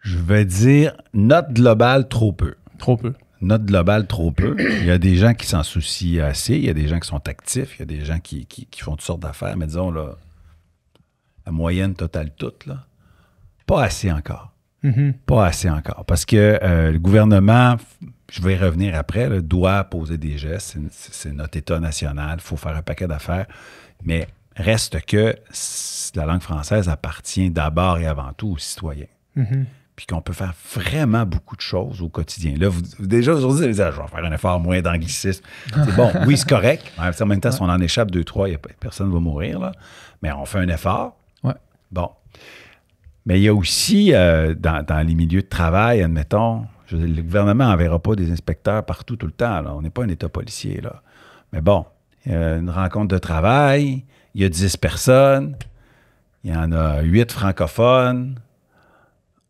Je vais dire note globale, trop peu. Trop peu. Note globale, trop peu. Il y a des gens qui s'en soucient assez, il y a des gens qui sont actifs, il y a des gens qui font toutes sortes d'affaires, mais disons, là, la moyenne totale toute, là, pas assez encore. Mm-hmm. Pas assez encore. Parce que le gouvernement, je vais y revenir après, là, doit poser des gestes. C'est notre État national, il faut faire un paquet d'affaires. Mais reste que la langue française appartient d'abord et avant tout aux citoyens. Mm-hmm. Puis qu'on peut faire vraiment beaucoup de choses au quotidien. Là, déjà, aujourd'hui, vous dites, je vais faire un effort moins d'anglicisme. C'est bon, oui, c'est correct. En même temps, si on en échappe 2-3, personne ne va mourir, là. Mais on fait un effort. Ouais. Bon. Mais il y a aussi, dans les milieux de travail, admettons, le gouvernement n'enverra pas des inspecteurs partout tout le temps. Là. On n'est pas un État policier. Là. Mais bon, il y a une rencontre de travail, il y a 10 personnes, il y en a 8 francophones,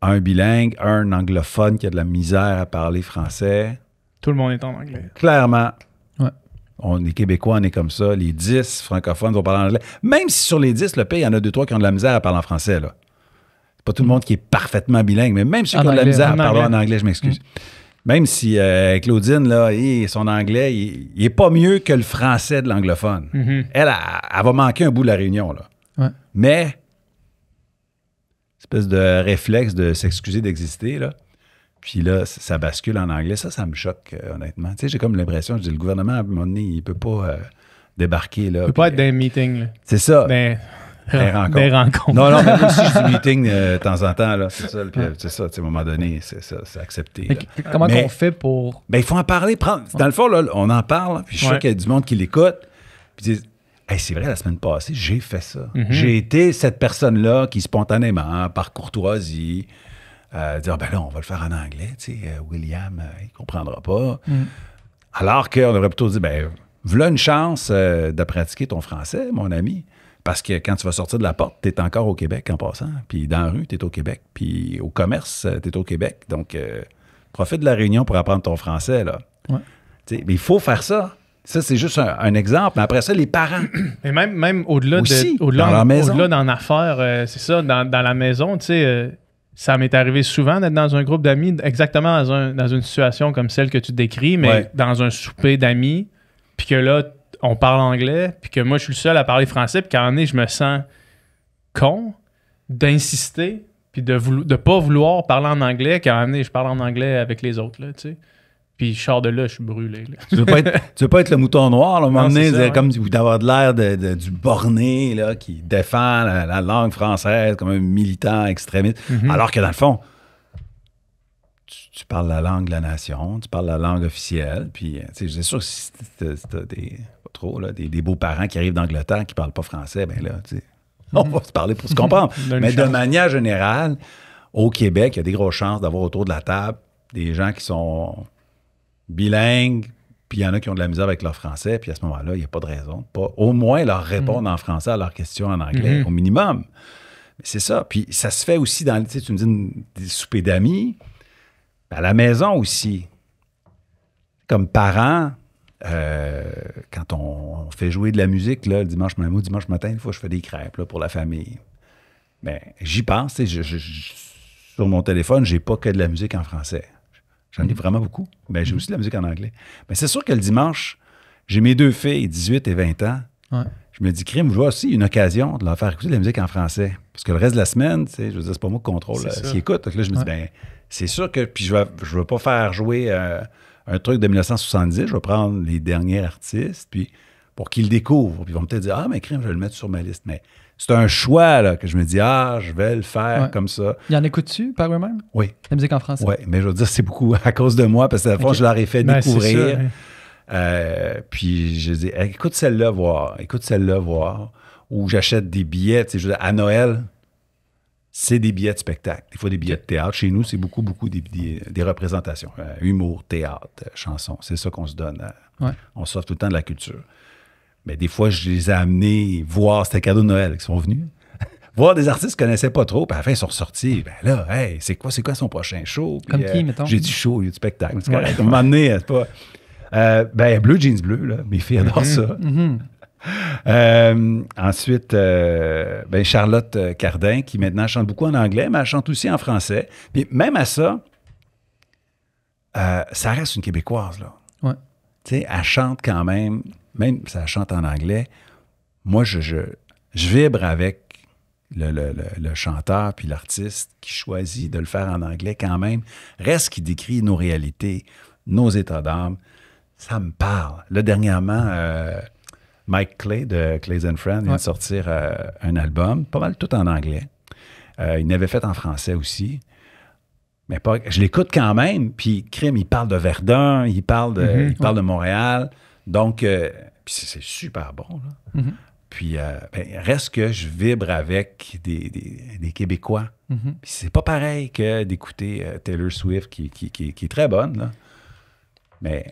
un bilingue, un anglophone qui a de la misère à parler français. Tout le monde est en anglais. Clairement. Ouais. On est Québécois, on est comme ça. Les 10 francophones vont parler anglais. Même si sur les 10, le pays, il y en a 2-3 qui ont de la misère à parler en français. Là. C'est pas tout le monde qui est parfaitement bilingue, mais même ceux qui ont de la misère à parler en anglais, je m'excuse. Même si Claudine, là, son anglais, il n'est pas mieux que le français de l'anglophone. Mm-hmm. Elle va manquer un bout de la réunion. Là. Ouais. Mais, espèce de réflexe de s'excuser d'exister, là. Puis là, ça bascule en anglais. Ça me choque, honnêtement. Tu sais, j'ai comme l'impression, je dis, le gouvernement, à un moment donné, il ne peut pas débarquer, là. Il ne peut pas être dans un meeting, là. C'est ça. Des rencontres. Non, mais moi aussi, je dis meeting de temps en temps, là. C'est ça. Puis, c'est ça, à un moment donné, c'est accepté. Comment on fait pour... Ben, il faut en parler. Dans le fond, là, on en parle, puis je suis sûr qu'il y a du monde qui l'écoute, puis disent, hey, c'est vrai, la semaine passée, j'ai fait ça. Mm-hmm. J'ai été cette personne-là qui, spontanément, par courtoisie, dire, ben là, on va le faire en anglais, tu sais, William, il comprendra pas. Alors qu'on aurait plutôt dit, ben, voilà une chance de pratiquer ton français, mon ami. Parce que quand tu vas sortir de la porte, tu es encore au Québec en passant. Puis dans la rue, tu es au Québec. Puis au commerce, tu es au Québec. Donc, profite de la réunion pour apprendre ton français, là. Ouais. Mais il faut faire ça. Ça, c'est juste un exemple. Mais après ça, les parents. Et même au-delà aussi, au-delà dans leur maison. Au-delà d'en affaires, c'est ça, dans la maison, tu sais, ça m'est arrivé souvent d'être dans un groupe d'amis, exactement dans une situation comme celle que tu décris, mais dans un souper d'amis, puis que là, on parle anglais, puis que moi, je suis le seul à parler français, puis qu'à un moment donné, je me sens con d'insister, puis de pas vouloir parler en anglais, qu'à un moment donné, je parle en anglais avec les autres, là, tu sais. Puis je sors de là, je suis brûlé. Là. Tu veux pas être le mouton noir, là, à un moment donné, c'est ça, comme d'avoir de l'air du borné, là, qui défend la langue française comme un militant extrémiste, alors que dans le fond, tu parles la langue de la nation, tu parles la langue officielle, puis c'est sûr que si t'as des beaux-parents qui arrivent d'Angleterre qui parlent pas français, ben là, tu sais, on va se parler pour se comprendre. Mais de manière générale, au Québec, il y a des grosses chances d'avoir autour de la table des gens qui sont bilingues, puis il y en a qui ont de la misère avec leur français, puis à ce moment-là, il n'y a pas de raison de pas au moins leur répondre en français à leurs questions en anglais, au minimum. Mais c'est ça. Puis ça se fait aussi dans, tu me dis, des soupers d'amis, à la maison aussi. Comme parents, quand on fait jouer de la musique, là, le dimanche matin, une fois, je fais des crêpes là, pour la famille. Bien, j'y pense. Sur mon téléphone, j'ai pas que de la musique en français. J'en ai vraiment beaucoup. Mais j'ai aussi de la musique en anglais. Mais c'est sûr que le dimanche, j'ai mes deux filles, 18 et 20 ans. Ouais. Je me dis, crime, je vois aussi une occasion de leur faire écouter de la musique en français. Parce que le reste de la semaine, je veux dire, c'est pas moi qui contrôle ce qu'ils écoutent. Donc là, je me dis, ben, c'est sûr que. Puis je vais pas faire jouer un truc de 1970. Je vais prendre les derniers artistes, puis pour qu'ils le découvrent. Puis ils vont peut-être dire, ah, mais crime, je vais le mettre sur ma liste. Mais c'est un choix là, que je me dis, je vais le faire comme ça. Il y en écoutes-tu par eux-mêmes? Oui. La musique en français? Oui, mais je veux dire, c'est beaucoup à cause de moi, parce que à la fois, je leur ai fait découvrir. Puis je dis, écoute celle-là, voir. ou j'achète des billets, tu sais, je veux dire, à Noël, c'est des billets de spectacle. Des fois, des billets de théâtre. Chez nous, c'est beaucoup des représentations. Humour, théâtre, chansons. C'est ça qu'on se donne. On s'offre tout le temps de la culture. Mais des fois, je les ai amenés voir, c'était cadeau de Noël qui sont venus. Voir des artistes qu'ils ne connaissaient pas trop, puis à la fin, ils sont ressortis. Ben là, hey, c'est quoi son prochain show? Comme qui, mettons? J'ai dit show, il y a du spectacle. C'est correct. À un moment donné, c'est pas... Bleu Jeans Bleu, là. Mes filles adorent ça. Ensuite, Charlotte Cardin, qui maintenant chante beaucoup en anglais, mais elle chante aussi en français. Puis même à ça, ça reste une Québécoise, là. Ouais. Tu sais, elle chante quand même si elle chante en anglais. Moi, je vibre avec le chanteur puis l'artiste qui choisit de le faire en anglais quand même. Reste qu'il décrit nos réalités, nos états d'âme. Ça me parle. Là, dernièrement... Mike Clay de Clays & Friends vient de sortir un album, pas mal tout en anglais. Il l'avait fait en français aussi. Mais je l'écoute quand même. Puis, crime, il parle de Verdun, il parle de Montréal. Donc, puis c'est super bon. Là. Puis, reste que je vibre avec des Québécois. Puis, c'est pas pareil que d'écouter Taylor Swift, qui est très bonne. Là. Mais...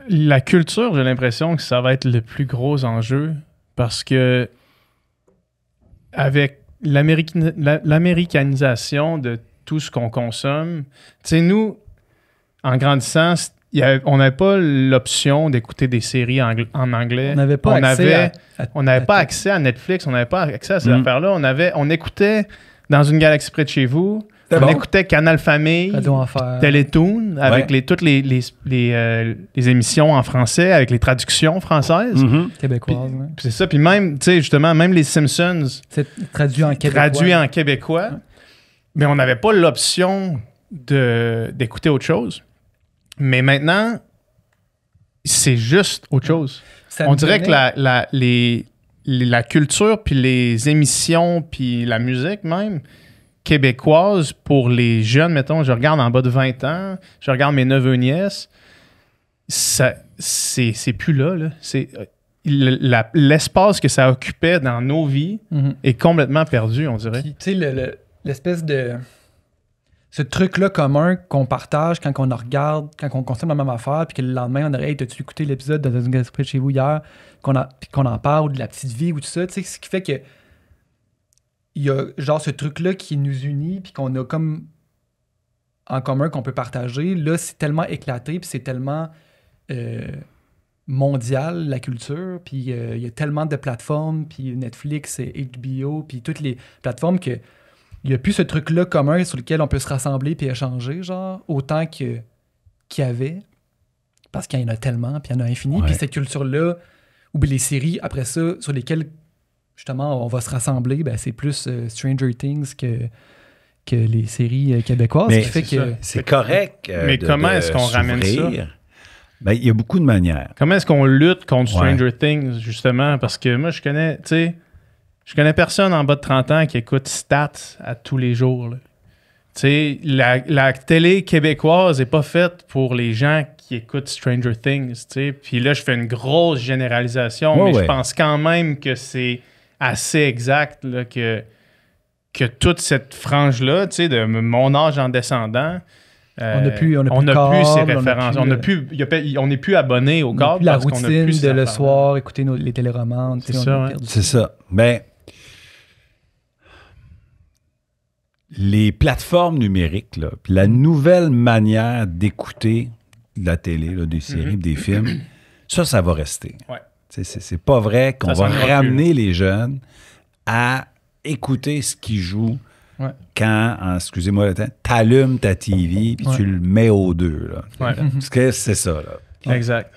La culture, j'ai l'impression que ça va être le plus gros enjeu parce que avec l'américanisation de tout ce qu'on consomme, tu sais, nous, en grandissant, on n'avait pas l'option d'écouter des séries en anglais. On n'avait pas accès à Netflix, on n'avait pas accès à ces affaires-là. On écoutait Dans une galaxie près de chez vous. On écoutait Canal Famille, Télétoon, avec toutes les émissions en français, avec les traductions françaises. Québécoises. Puis c'est ça. Puis même, tu sais, justement, même les Simpsons. C'est traduit en québécois. Mais on n'avait pas l'option d'écouter autre chose. Mais maintenant, c'est juste autre chose. On dirait que la culture, puis les émissions, puis la musique même... québécoise pour les jeunes, mettons, je regarde en bas de 20 ans, je regarde mes neveux-nièces, c'est plus là. L'espace que ça occupait dans nos vies est complètement perdu, on dirait. Tu sais, l'espèce de... Ce truc-là commun qu'on partage quand on regarde, quand on consomme la même affaire, puis que le lendemain, on aurait « Hey, t'as-tu écouté l'épisode de Dans une galaxie près de chez vous hier? » qu'on en parle, ou de la petite vie, ou tout ça, tu sais, ce qui fait que il y a genre ce truc-là qui nous unit puis qu'on a comme en commun qu'on peut partager. Là, c'est tellement éclaté puis c'est tellement mondial, la culture. Puis il y a tellement de plateformes, puis Netflix, HBO, puis toutes les plateformes que il n'y a plus ce truc-là commun sur lequel on peut se rassembler puis échanger, genre, autant qu'il y avait. Parce qu'il y en a tellement, puis il y en a infini. Puis cette culture-là, ou bien les séries, après ça, sur lesquelles justement, on va se rassembler, ben, c'est plus Stranger Things que les séries québécoises. Mais qui fait que c'est correct. Mais comment est-ce qu'on ramène ça? Ben, il y a beaucoup de manières. Comment est-ce qu'on lutte contre Stranger Things, justement? Parce que moi, je connais personne en bas de 30 ans qui écoute Stats à tous les jours. Tu sais, la télé québécoise n'est pas faite pour les gens qui écoutent Stranger Things. T'sais. Puis là, je fais une grosse généralisation, mais je pense quand même que c'est assez exact là, que toute cette frange-là, tu sais, de mon âge en descendant, on n'a plus ces références. On n'est plus abonné au câble. La routine de le soir, écouter les téléromans. C'est ça. Ben, les plateformes numériques, là, puis la nouvelle manière d'écouter de la télé, là, des séries, des films, ça va rester. Ouais. C'est pas vrai qu'on va ramener les jeunes à écouter ce qu'ils jouent quand, excusez-moi le temps, t'allumes ta TV puis tu le mets aux deux. Là. Parce que c'est ça. Là. Exact.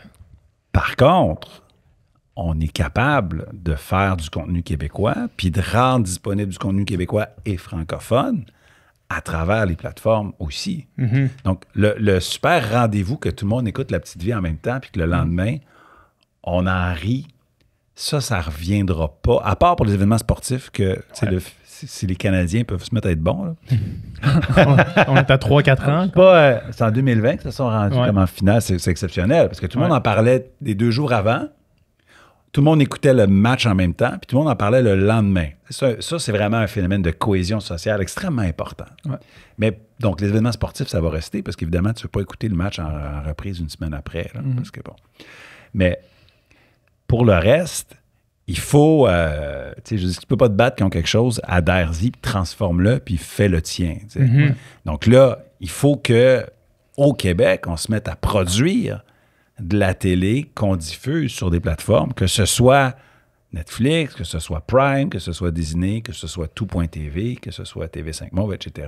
Par contre, on est capable de faire du contenu québécois puis de rendre disponible du contenu québécois et francophone à travers les plateformes aussi. Donc, le super rendez-vous que tout le monde écoute La Petite Vie en même temps puis que le lendemain, on en rit, ça reviendra pas. À part pour les événements sportifs que si les Canadiens peuvent se mettre à être bons. Là. On est à 3-4 ans. C'est en 2020 que ça sont rendus comme en finale. C'est exceptionnel parce que tout le monde en parlait des 2 jours avant. tout le monde écoutait le match en même temps, puis tout le monde en parlait le lendemain. Ça, c'est vraiment un phénomène de cohésion sociale extrêmement important. Ouais. Mais donc, les événements sportifs, ça va rester, parce qu'évidemment, tu ne veux pas écouter le match en reprise une semaine après. Là, parce que bon. Mais pour le reste, il faut... tu ne peux pas te battre contre quelque chose, adhère-y, transforme-le, puis fais le tien. Donc là, il faut qu'au Québec, on se mette à produire de la télé qu'on diffuse sur des plateformes, que ce soit Netflix, que ce soit Prime, que ce soit Disney, que ce soit Tout.tv, que ce soit TV5 Move, etc.,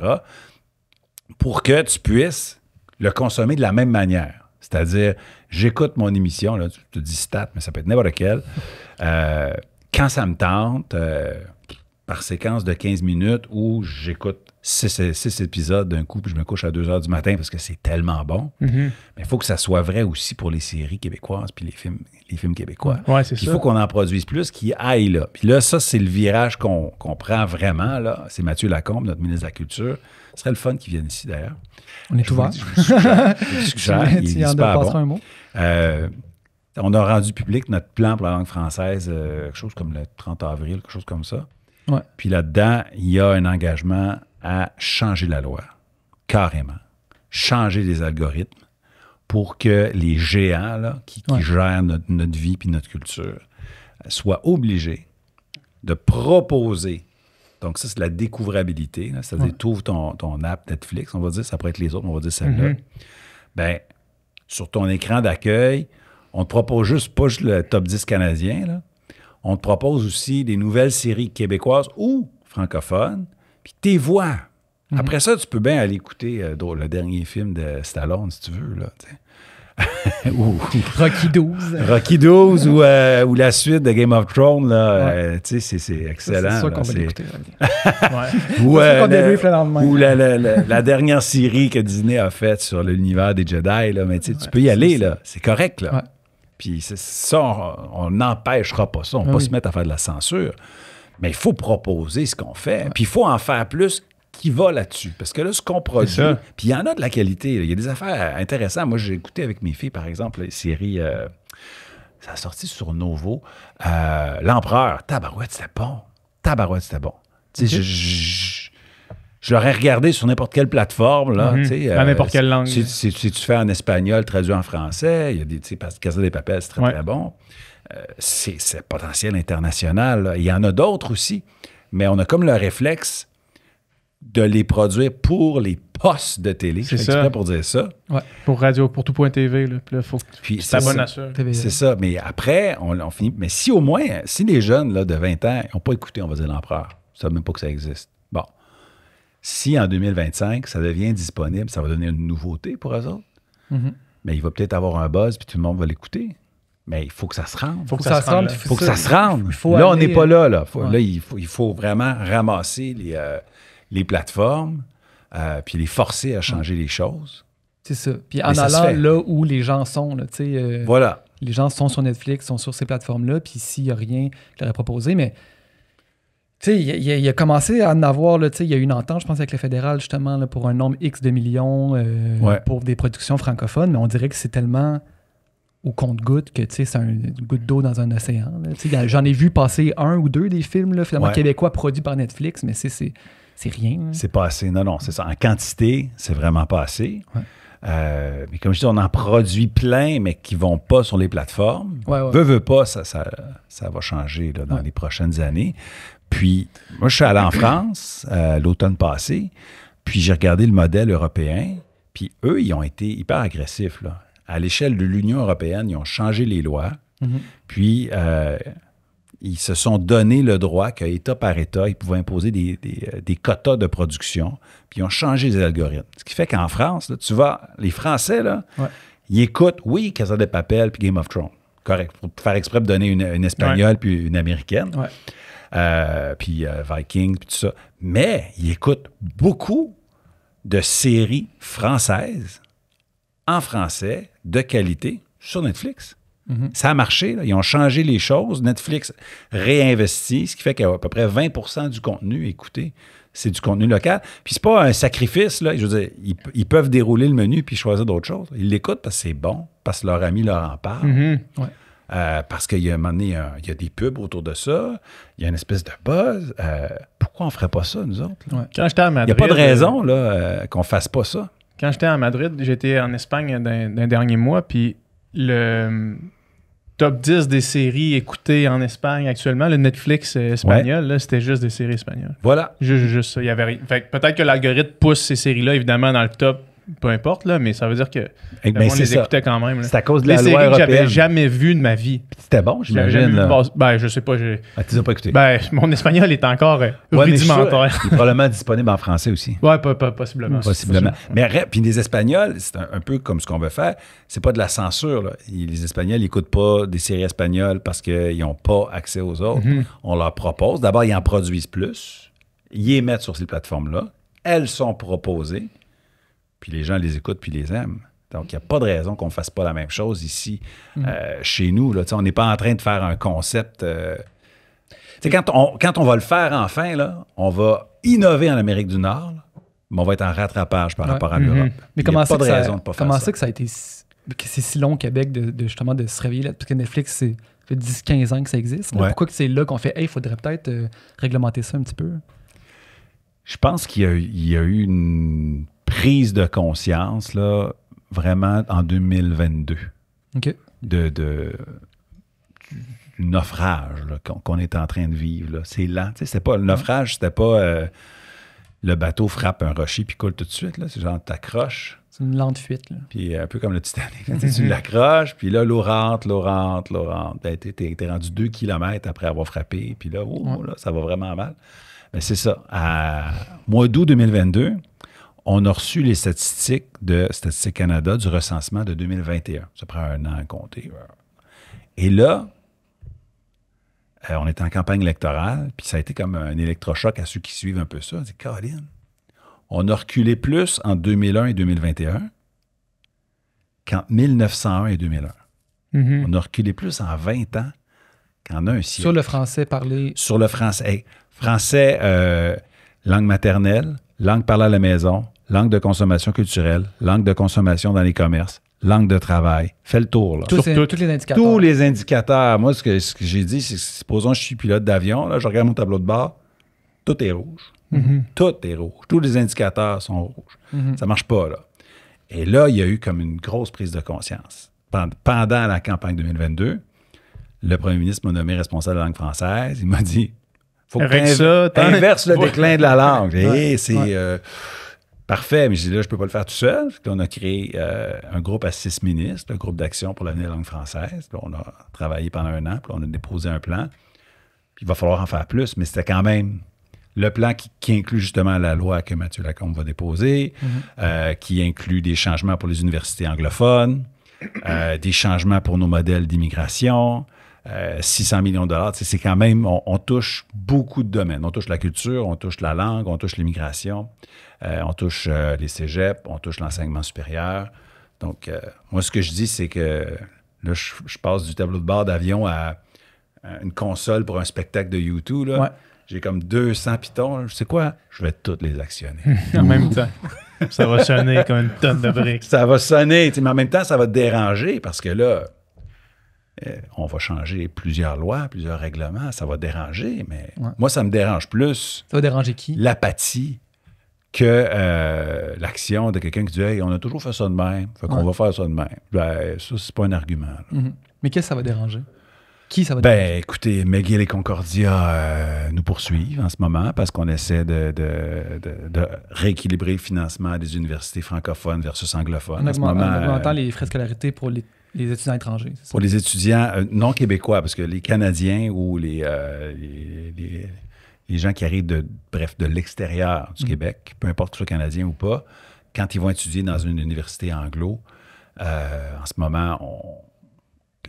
pour que tu puisses le consommer de la même manière. C'est-à-dire, j'écoute mon émission, là, tu te dis stat, mais ça peut être n'importe quel, quand ça me tente, par séquence de 15 minutes, où j'écoute 6 épisodes d'un coup, puis je me couche à 2 heures du matin parce que c'est tellement bon. Mais il faut que ça soit vrai aussi pour les séries québécoises puis les films québécois. Ouais, c'est ça. Il faut qu'on en produise plus, qui aille là. Puis là, ça, c'est le virage qu'on prend vraiment. Là. C'est Mathieu Lacombe, notre ministre de la Culture. Ce serait le fun qu'il vienne ici, d'ailleurs. On est ouvert. Il est super bon. Un mot. On a rendu public notre plan pour la langue française, quelque chose comme le 30 avril, quelque chose comme ça. Ouais. Puis là-dedans, il y a un engagement à changer la loi, carrément. Changer les algorithmes pour que les géants là, qui gèrent notre vie et notre culture soient obligés de proposer. Donc ça, c'est la découvrabilité. Là, c'est-à-dire, tu ouvres ton app Netflix, on va dire, ça pourrait être les autres, mais on va dire celle-là. Bien, sur ton écran d'accueil, on ne te propose pas juste le top 10 canadien, là. On te propose aussi des nouvelles séries québécoises ou francophones, puis tes voix. Après ça, tu peux bien aller écouter le dernier film de Stallone, si tu veux. Là, Rocky 12. Rocky 12 ou la suite de Game of Thrones. Là, c'est excellent. C'est sûr là, qu'on va l'écouter. Ou la dernière série que Disney a faite sur l'univers des Jedi. Là, mais tu peux y aller. Là, c'est correct. Là. Ouais. Puis ça, on n'empêchera pas ça. On ne peut pas se mettre à faire de la censure. Mais il faut proposer ce qu'on fait. Puis il faut en faire plus qui va là-dessus. Parce que là, ce qu'on produit, puis il y en a de la qualité. Il y a des affaires intéressantes. Moi, j'ai écouté avec mes filles, par exemple, les séries... ça a sorti sur Novo. L'Empereur. Tabarouette, c'était bon. Tu sais, je l'aurais regardé sur n'importe quelle plateforme. Là, à n'importe quelle langue. Si tu fais en espagnol, traduit en français, il y a des... Parce que Casa des Papel, c'est très, très bon. C'est potentiel international. Là. Il y en a d'autres aussi. Mais on a comme le réflexe de les produire pour les postes de télé. C'est ça. Pour dire ça. Ouais. Pour Tout.tv. Là. Puis là, faut que tu t'abonnes à ça. C'est ça. Mais après, on finit... Mais si au moins, si les jeunes là, de 20 ans n'ont pas écouté, on va dire, l'Empereur, ils ne savent même pas que ça existe. Bon. Si en 2025, ça devient disponible, ça va donner une nouveauté pour eux autres. Mais il va peut-être avoir un buzz puis tout le monde va l'écouter. Mais il faut que ça se rende. Il faut que ça se rende. Là, on n'est pas là. Là, il faut vraiment ramasser les plateformes puis les forcer à changer les choses. C'est ça. Puis en allant là où les gens sont. Là, voilà. Les gens sont sur Netflix, sont sur ces plateformes-là. Puis s'il n'y a rien, je leur ai proposé. Mais il a commencé à en avoir. Là, il y a eu une entente, je pense, avec le fédéral, justement, là, pour un nombre X de millions pour des productions francophones. Mais on dirait que c'est tellement au compte-goutte que c'est une goutte d'eau dans un océan. J'en ai vu passer 1 ou 2 des films là, finalement québécois produits par Netflix, mais c'est rien. Là. C'est pas assez. Non, c'est ça. En quantité, c'est vraiment pas assez. Ouais. Mais comme je dis, on en produit plein, mais qui vont pas sur les plateformes. Veut pas, ça va changer là, dans les prochaines années. Puis, moi, je suis allé en France l'automne passé, puis j'ai regardé le modèle européen, puis eux, ils ont été hyper agressifs, là. À l'échelle de l'Union européenne, ils ont changé les lois, puis ils se sont donné le droit qu'État par État, ils pouvaient imposer des quotas de production, puis ils ont changé les algorithmes. Ce qui fait qu'en France, là, tu vois, les Français, là, ils écoutent, oui, Casa de Papel puis Game of Thrones. Correct. Pour faire exprès de donner une espagnole puis une américaine. Puis Vikings, puis tout ça. Mais ils écoutent beaucoup de séries françaises en français de qualité sur Netflix. Ça a marché. Là. Ils ont changé les choses. Netflix réinvestit, ce qui fait qu'à peu près 20% du contenu écouté, c'est du contenu local. Puis c'est pas un sacrifice. Là. Je veux dire, ils peuvent dérouler le menu puis choisir d'autres choses. Ils l'écoutent parce que c'est bon, parce que leur ami leur en parle. parce qu'il y a un moment donné, il y a des pubs autour de ça, il y a une espèce de buzz. Pourquoi on ne ferait pas ça, nous autres? Ouais. Quand j'étais à Madrid, il n'y a pas de raison qu'on ne fasse pas ça. Quand j'étais à Madrid, j'étais en Espagne d'un dernier mois, puis le top 10 des séries écoutées en Espagne actuellement, le Netflix espagnol, là, c'était juste des séries espagnoles. Voilà. Juste ça. Il y avait rien. Fait que peut-être que l'algorithme pousse ces séries-là, évidemment, dans le top, peu importe, là, mais ça veut dire que on les écoutait quand même. C'est à cause de la loi séries européenne. que j'avais jamais vues de ma vie. Puis c'était bon, j'imagine. Ben, je sais pas. Tu les as pas écoutés? Ben, mon espagnol est encore rudimentaire. Il est probablement disponible en français aussi. Ouais, possiblement. Possiblement. Mais puis les Espagnols, c'est un peu comme ce qu'on veut faire. C'est pas de la censure. Là. Les Espagnols n'écoutent pas des séries espagnoles parce qu'ils n'ont pas accès aux autres. Mm-hmm. On leur propose. D'abord, ils en produisent plus. Ils les mettent sur ces plateformes-là. Elles sont proposées. Puis les gens les écoutent puis les aiment. Donc, il n'y a pas de raison qu'on ne fasse pas la même chose ici, chez nous. Là. On n'est pas en train de faire un concept... Quand on va le faire enfin, là, on va innover en Amérique du Nord, là, mais on va être en rattrapage par rapport à l'Europe. Mais comment c'est que ça a été... que c'est si long au Québec justement de se réveiller là? Parce que Netflix, ça fait 10-15 ans que ça existe. Ouais. Pourquoi que c'est là qu'on fait « Hey, il faudrait peut-être réglementer ça un petit peu? » Je pense qu'il y a eu une prise de conscience, là, vraiment en 2022. OK. Du naufrage là, qu'on est en train de vivre. Là. C'est lent. C'était pas, le naufrage, c'était pas le bateau frappe un rocher puis coule tout de suite. Là. C'est genre, t'accroches. C'est une lente fuite. Là. Puis un peu comme le Titanic. Là, tu l'accroches, puis là, l'eau rentre. Ben, t'es rendu 2 kilomètres après avoir frappé, puis là, là, ça va vraiment mal. Mais c'est ça. À mois d'août 2022, on a reçu les statistiques de Statistique Canada du recensement de 2021. Ça prend un an à compter. Et là, on est en campagne électorale, puis ça a été comme un électrochoc à ceux qui suivent un peu ça. On dit, Caroline, on a reculé plus en 2001 et 2021 qu'en 1901 et 2001. Mm-hmm. On a reculé plus en 20 ans qu'en un siècle. Sur le français parlé. Sur le français. Hey, français, langue maternelle, langue parlée à la maison, langue de consommation culturelle, langue de consommation dans les commerces, langue de travail. Fais le tour. Là. Tous les indicateurs. Tous les indicateurs. Moi, ce que j'ai dit, c'est que supposons que je suis pilote d'avion, là, je regarde mon tableau de bord, tout est rouge. Mm-hmm. Tout est rouge. Tous les indicateurs sont rouges. Mm-hmm. Ça ne marche pas, là. Et là, il y a eu comme une grosse prise de conscience. Pendant la campagne 2022, le premier ministre m'a nommé responsable de la langue française. Il m'a dit, faut que tu inverses le déclin de la langue. Et c'est parfait, mais je dis là, je ne peux pas le faire tout seul. On a créé un groupe à 6 ministres, le groupe d'action pour l'avenir de la langue française. Puis on a travaillé pendant un an, puis on a déposé un plan. Puis il va falloir en faire plus, mais c'était quand même le plan qui inclut justement la loi que Mathieu Lacombe va déposer, qui inclut des changements pour les universités anglophones, des changements pour nos modèles d'immigration, 600 millions de dollars. C'est quand même, on touche beaucoup de domaines. On touche la culture, on touche la langue, on touche l'immigration, on touche les cégeps, on touche l'enseignement supérieur. Donc, moi, ce que je dis, c'est que là, je passe du tableau de bord d'avion à une console pour un spectacle de U2, là. Ouais. J'ai comme 200 pitons. Je sais quoi? Je vais toutes les actionner. En même temps, ça va sonner comme une tonne de briques. Ça va sonner, mais en même temps, ça va te déranger parce que là, on va changer plusieurs lois, plusieurs règlements. Ça va déranger, mais moi, ça me dérange plus. Ça va déranger qui? L'apathie que l'action de quelqu'un qui dit « Hey, on a toujours fait ça de même, fait qu'on va faire ça de même. » Ben, ça, c'est pas un argument. Mm-hmm. Mais qu'est-ce que ça va déranger? Qui ça va déranger? Ben, écoutez, McGill et Concordia nous poursuivent en ce moment parce qu'on essaie de rééquilibrer le financement des universités francophones versus anglophones. En augmentant les frais de scolarité pour les étudiants étrangers. Pour les étudiants non québécois, parce que les Canadiens ou les gens qui arrivent de l'extérieur du Québec, peu importe qu'ils soient Canadiens ou pas, quand ils vont étudier dans une université anglo, en ce moment,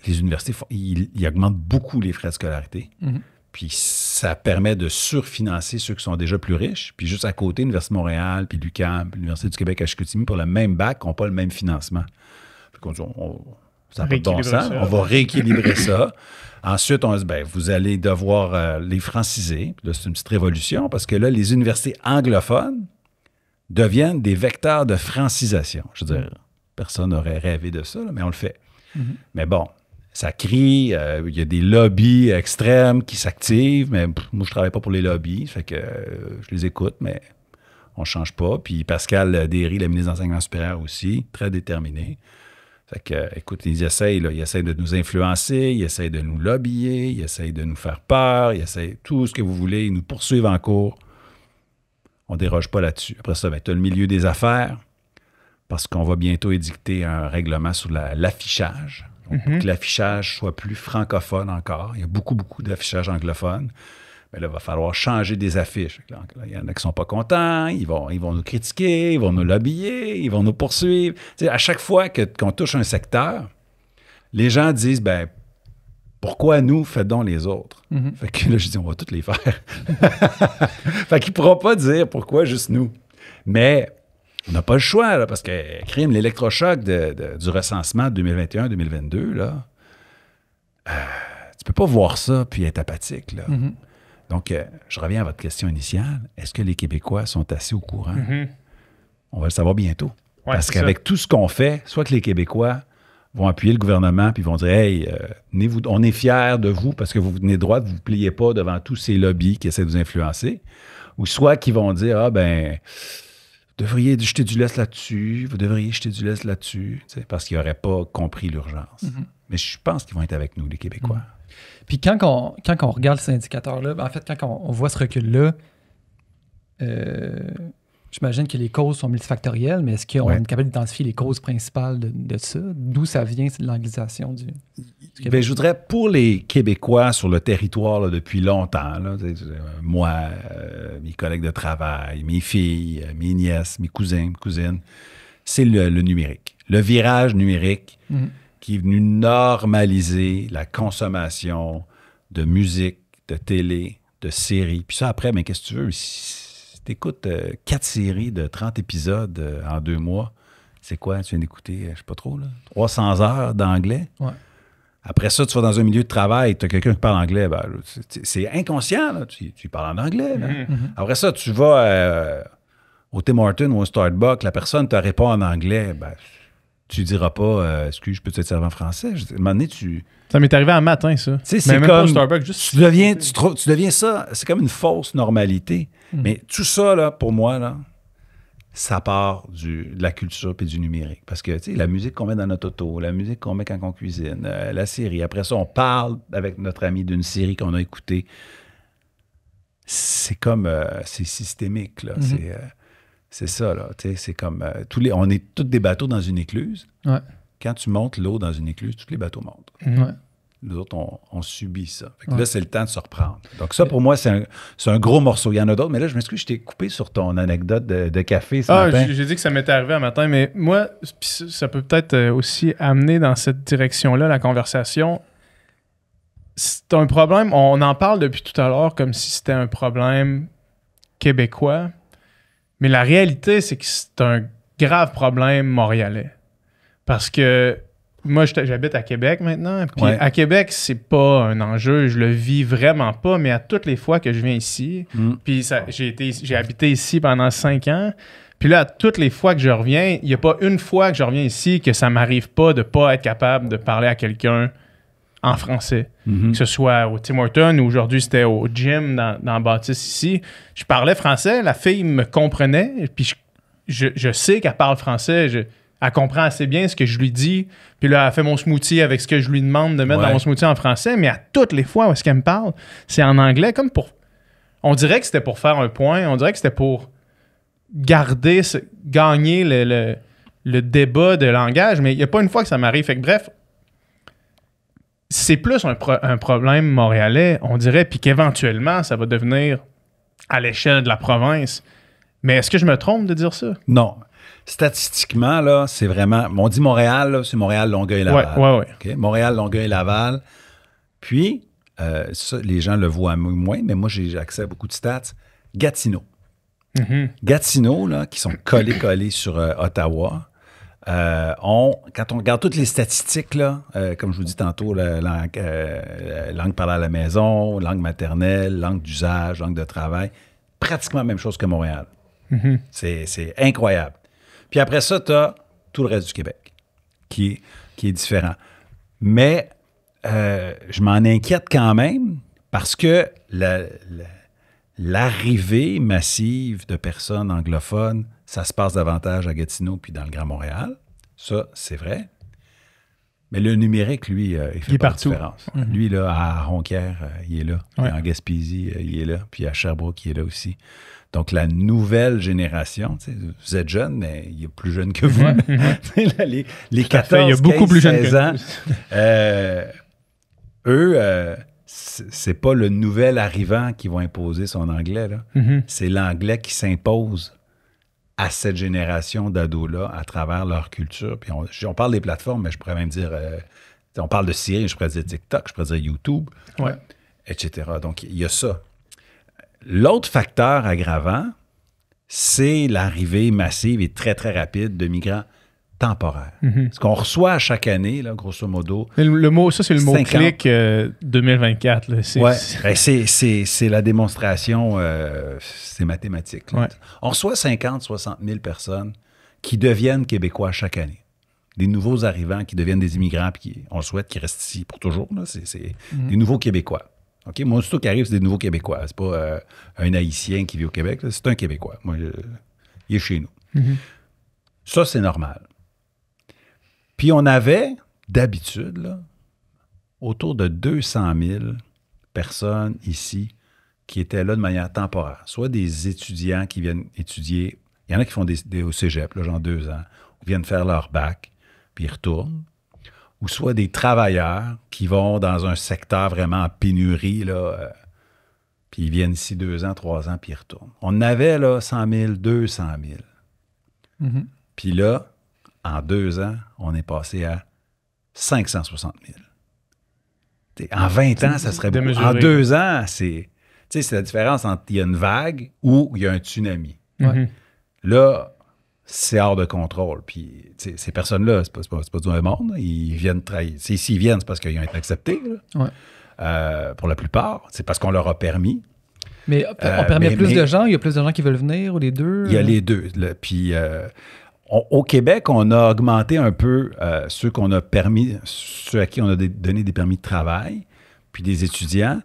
les universités, ils augmentent beaucoup les frais de scolarité. Mm-hmm. Puis ça permet de surfinancer ceux qui sont déjà plus riches. Puis juste à côté, l'Université de Montréal, puis l'UQAM, puis l'Université du Québec à Chicoutimi, pour le même bac, n'ont pas le même financement. Ça n'a pas de bon sens. On va rééquilibrer ça. Ensuite, on se dit, ben, vous allez devoir les franciser. Puis là, c'est une petite révolution parce que là, les universités anglophones deviennent des vecteurs de francisation. Je veux dire, personne n'aurait rêvé de ça, là, mais on le fait. Mm-hmm. Mais bon, Ça crie, il y a des lobbies extrêmes qui s'activent, mais moi, je travaille pas pour les lobbies, fait que je les écoute, mais on change pas. Puis Pascal Derry, la ministre de l'Enseignement supérieur aussi, très déterminé. Fait que, écoute, ils essayent de nous influencer, ils essayent de nous lobbyer, ils essayent de nous faire peur, ils essayent tout ce que vous voulez, ils nous poursuivent en cours. On déroge pas là-dessus. Après ça, tu as le milieu des affaires, parce qu'on va bientôt édicter un règlement sur l'affichage. Donc, pour que l'affichage soit plus francophone encore. Il y a beaucoup, beaucoup d'affichage anglophone. Mais là, il va falloir changer des affiches. Là, il y en a qui ne sont pas contents, ils vont nous critiquer, ils vont nous lobbyer, ils vont nous poursuivre. Tu sais, à chaque fois qu'on touche un secteur, les gens disent, ben pourquoi nous, faites donc les autres? Fait que là, je dis, on va toutes les faire. Fait qu'il ne pourra pas dire pourquoi juste nous. Mais on n'a pas le choix, là, parce que l'électrochoc du recensement 2021-2022, là, tu peux pas voir ça puis être apathique, là. Donc, je reviens à votre question initiale. Est-ce que les Québécois sont assez au courant? On va le savoir bientôt. Ouais, parce qu'avec tout ce qu'on fait, soit que les Québécois vont appuyer le gouvernement puis vont dire « Hey, on est fiers de vous parce que vous venez de droite, vous ne vous pliez pas devant tous ces lobbies qui essaient de vous influencer. » Ou soit qu'ils vont dire « Ah, ben, vous devriez jeter du lest là-dessus, vous devriez jeter du lest là-dessus. » Parce qu'ils n'auraient pas compris l'urgence. Mais je pense qu'ils vont être avec nous, les Québécois. Puis quand on regarde ces indicateurs-là, en fait, quand on voit ce recul-là, j'imagine que les causes sont multifactorielles, mais est-ce qu'on est capable d'identifier les causes principales de ça? D'où ça vient, c'est de l'anglicisation du Québec? Bien, je voudrais, pour les Québécois sur le territoire là, depuis longtemps, là, moi, mes collègues de travail, mes filles, mes nièces, mes cousins, mes cousines, c'est le numérique. Le virage numérique qui est venu normaliser la consommation de musique, de télé, de séries. Puis ça, après, mais qu'est-ce que tu veux? Si tu écoutes 4 séries de 30 épisodes en 2 mois, c'est quoi? Tu viens d'écouter, je sais pas trop, là, 300 heures d'anglais? Ouais. Après ça, tu vas dans un milieu de travail, tu as quelqu'un qui parle anglais, ben, c'est inconscient, là. Tu parles en anglais. Là. Après ça, tu vas au Tim Hortons ou au Starbucks, la personne te répond en anglais, ben, tu diras pas, excuse, je peux te servir en français. À un moment donné, Ça m'est arrivé un matin, ça. C'est même comme, pas au Starbucks, juste tu deviens ça, c'est comme une fausse normalité. Mais tout ça, là, pour moi, là, ça part de la culture et du numérique. Parce que, tu sais, la musique qu'on met dans notre auto, la musique qu'on met quand on cuisine, la série. Après ça, on parle avec notre ami d'une série qu'on a écoutée. C'est comme, c'est systémique, là. C'est ça, là. Tu sais, c'est comme, on est tous des bateaux dans une écluse. Ouais. Quand tu montes l'eau dans une écluse, tous les bateaux montent. Ouais. Nous autres, on subit ça. Fait que là, c'est le temps de se reprendre. Donc ça, pour moi, c'est un gros morceau. Il y en a d'autres, mais là, je m'excuse, je t'ai coupé sur ton anecdote de café ce matin. J'ai dit que ça m'était arrivé un matin, mais moi, ça peut peut-être aussi amener dans cette direction-là la conversation. C'est un problème, on en parle depuis tout à l'heure comme si c'était un problème québécois, mais la réalité, c'est que c'est un grave problème montréalais. Parce que moi, j'habite à Québec maintenant. Puis à Québec, c'est pas un enjeu. Je le vis vraiment pas. Mais à toutes les fois que je viens ici, puis j'ai habité ici pendant 5 ans. Puis là, à toutes les fois que je reviens, il n'y a pas une fois que je reviens ici que ça m'arrive pas de pas être capable de parler à quelqu'un en français. Que ce soit au Tim Hortons ou aujourd'hui, c'était au gym dans Baptiste ici. Je parlais français. La fille me comprenait. Puis je sais qu'elle parle français. Elle comprend assez bien ce que je lui dis. Puis là, elle fait mon smoothie avec ce que je lui demande de mettre dans mon smoothie en français. Mais à toutes les fois où est-ce qu'elle me parle, c'est en anglais. Comme pour... On dirait que c'était pour faire un point. On dirait que c'était pour gagner le débat de langage. Mais il n'y a pas une fois que ça m'arrive. Fait que bref, c'est plus un problème montréalais, on dirait. Puis qu'éventuellement, ça va devenir à l'échelle de la province. Mais est-ce que je me trompe de dire ça? Non. Statistiquement, là, c'est vraiment... On dit Montréal, là, c'est Montréal, Longueuil, Laval. Ouais. Okay? Montréal, Longueuil, Laval. Puis, ça, les gens le voient moins, mais moi, j'ai accès à beaucoup de stats. Gatineau. Gatineau, là, qui sont collés sur Ottawa, quand on regarde toutes les statistiques, là, comme je vous dis tantôt, langue parlée à la maison, langue maternelle, langue d'usage, langue de travail, pratiquement la même chose que Montréal. C'est incroyable. Puis après ça, tu as tout le reste du Québec qui est différent. Mais je m'en inquiète quand même parce que l'arrivée massive de personnes anglophones, ça se passe davantage à Gatineau puis dans le Grand Montréal. Ça, c'est vrai. Mais le numérique, lui, il fait pas de différence. Lui, là, à Ronquière, il est là. Ouais. En Gaspésie, il est là. Puis à Sherbrooke, il est là aussi. Donc, la nouvelle génération, vous êtes jeune, mais il y a plus jeune que vous. Les 14, il y a beaucoup 15, plus 16 ans, eux, c'est pas le nouvel arrivant qui va imposer son anglais. Là. C'est l'anglais qui s'impose à cette génération d'ados-là à travers leur culture. Puis on parle des plateformes, mais je pourrais même dire... on parle de Siri, je pourrais dire TikTok, je pourrais dire YouTube, etc. Donc, il y a ça. L'autre facteur aggravant, c'est l'arrivée massive et très, très rapide de migrants temporaires. Ce qu'on reçoit à chaque année, là, grosso modo... Le mot, ça, c'est le mot-clic 2024. Là. C'est la démonstration, c'est mathématique. Là. On reçoit 50-60 000 personnes qui deviennent Québécois chaque année. Des nouveaux arrivants qui deviennent des immigrants, puis on souhaite qu'ils restent ici pour toujours. Là. C'est des nouveaux Québécois. Okay? Moi, aussitôt qui arrive, c'est des nouveaux Québécois. C'est pas un Haïtien qui vit au Québec. Là. C'est un Québécois. Moi, il est chez nous. Ça, c'est normal. Puis on avait, d'habitude, là, autour de 200 000 personnes ici qui étaient là de manière temporaire. Soit des étudiants qui viennent étudier. Il y en a qui font des au cégep, là, genre 2 ans, ou viennent faire leur bac, puis ils retournent. Ou soit des travailleurs qui vont dans un secteur vraiment en pénurie, là, puis ils viennent ici 2 ans, 3 ans, puis ils retournent. On avait là 100 000, 200 000. Puis là, en 2 ans, on est passé à 560 000. En 20 ans, ça serait beaucoup. En 2 ans, c'est la différence entre il y a une vague ou il y a un tsunami. Là, c'est hors de contrôle. Puis ces personnes-là, c'est pas du même monde. Ils viennent travailler. S'ils viennent, c'est parce qu'ils ont été acceptés. Pour la plupart, c'est parce qu'on leur a permis. Mais on permet plus de gens? Il y a plus de gens qui veulent venir ou les deux? Il y a les deux. Puis... au Québec, on a augmenté un peu ceux qu'on a permis, ceux à qui on a donné des permis de travail, puis des étudiants.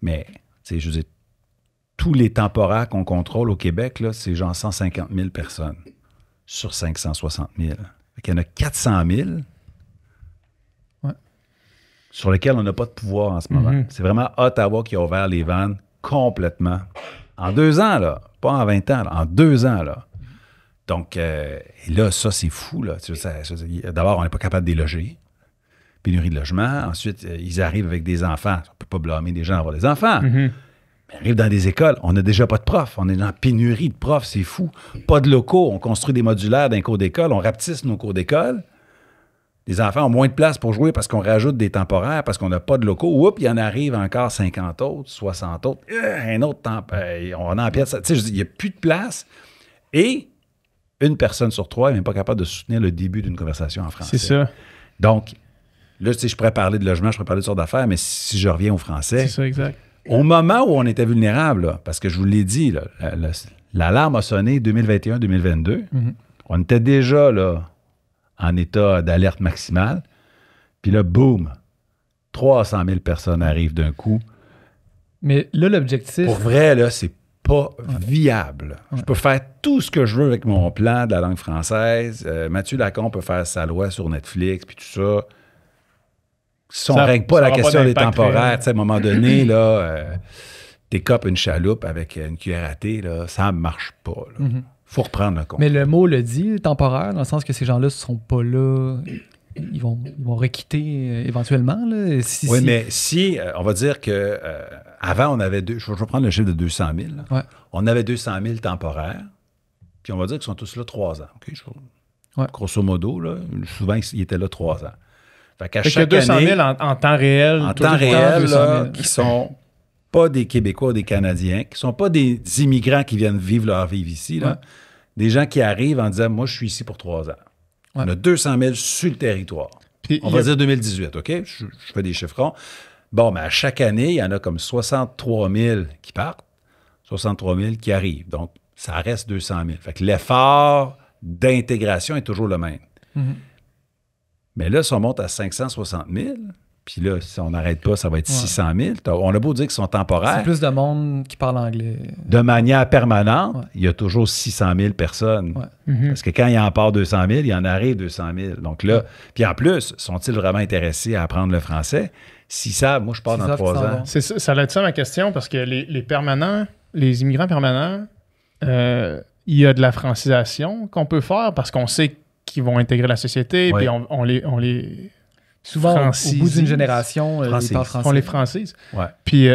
Mais, je veux dire, tous les temporaires qu'on contrôle au Québec, là, c'est genre 150 000 personnes sur 560 000. Il y en a 400 000 sur lesquels on n'a pas de pouvoir en ce moment. C'est vraiment Ottawa qui a ouvert les vannes complètement. En 2 ans, là. Pas en 20 ans, là, en 2 ans, là. Donc, là, ça, c'est fou. Là. D'abord, on n'est pas capable de les loger. Pénurie de logement. Ensuite, ils arrivent avec des enfants. On ne peut pas blâmer des gens d'avoir des enfants. Mais ils arrivent dans des écoles. On n'a déjà pas de profs. On est dans pénurie de profs. C'est fou. Pas de locaux. On construit des modulaires dans les cours d'école. On rapetisse nos cours d'école. Les enfants ont moins de place pour jouer parce qu'on rajoute des temporaires, parce qu'on n'a pas de locaux. Oups, il y en arrive encore 50 autres, 60 autres. Un autre temps. On empiète. Il n'y a plus de place. Et... une personne sur 3 n'est même pas capable de soutenir le début d'une conversation en français. C'est ça. Donc, là, je pourrais parler de logement, je pourrais parler de sortes d'affaires, mais si je reviens au français... C'est ça, exact. Au moment où on était vulnérable, là, parce que je vous l'ai dit, là, l'alarme a sonné 2021-2022. On était déjà là, en état d'alerte maximale. Puis là, boum, 300 000 personnes arrivent d'un coup. Mais là, l'objectif... Pour vrai, là, c'est pas viable. Je peux faire tout ce que je veux avec mon plan de la langue française. Mathieu Lacombe peut faire sa loi sur Netflix, puis tout ça. Si on ne règle pas la question des temporaires, à un moment donné, là, t'écopes une chaloupe avec une cuillère à thé, là, ça ne marche pas. Il faut reprendre le compte. Mais le mot le dit, temporaire, dans le sens que ces gens-là ne seront pas là... Ils vont requitter éventuellement. Là, mais si, on va dire que avant, on avait je vais prendre le chiffre de 200 000. On avait 200 000 temporaires, puis on va dire qu'ils sont tous là 3 ans. Okay? Grosso modo, là, souvent, ils étaient là 3 ans. Fait qu'à chaque 200 000 année, en temps réel. En temps réel, là, qui sont pas des Québécois ou des Canadiens, qui sont pas des immigrants qui viennent vivre leur vie ici. Là, des gens qui arrivent en disant « Moi, je suis ici pour 3 ans. » On a 200 000 sur le territoire. Puis, on va dire 2018, OK? Je fais des chiffrons. Bon, mais à chaque année, il y en a comme 63 000 qui partent, 63 000 qui arrivent. Donc, ça reste 200 000. Fait que l'effort d'intégration est toujours le même. Mais là, si on monte à 560 000, Puis là, si on n'arrête pas, ça va être 600 000. On a beau dire qu'ils sont temporaires. C'est plus de monde qui parle anglais. De manière permanente, il y a toujours 600 000 personnes. Parce que quand il en part 200 000, il y en arrive 200 000. Donc là, puis en plus, sont-ils vraiment intéressés à apprendre le français? S'ils savent, moi, je pars dans 3 ans. C'est ça va être ça ma question, parce que les permanents, les immigrants permanents, il y a de la francisation qu'on peut faire parce qu'on sait qu'ils vont intégrer la société, puis on les souvent, au bout d'une génération, ils parlent français. On les francise. Ouais. Puis,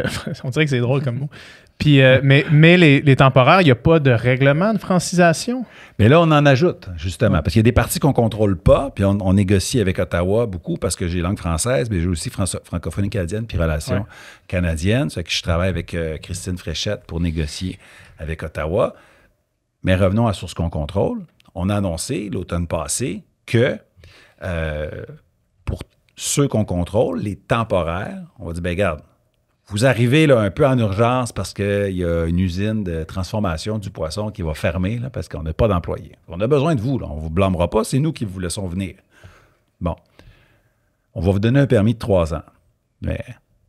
on dirait que c'est drôle comme mot. Puis, mais les temporaires, il n'y a pas de règlement de francisation. Mais là, on en ajoute, justement, parce qu'il y a des parties qu'on ne contrôle pas, puis on négocie avec Ottawa beaucoup, parce que j'ai langue française, mais j'ai aussi francophonie canadienne, puis relations canadiennes. C'est que je travaille avec Christine Fréchette pour négocier avec Ottawa. Mais revenons à sur ce qu'on contrôle. On a annoncé l'automne passé que pour ceux qu'on contrôle, les temporaires, on va dire, bien, regarde, vous arrivez là, un peu en urgence parce qu'il y a une usine de transformation du poisson qui va fermer là, parce qu'on n'a pas d'employés. On a besoin de vous, là. On ne vous blâmera pas, c'est nous qui vous laissons venir. Bon, on va vous donner un permis de 3 ans. Mais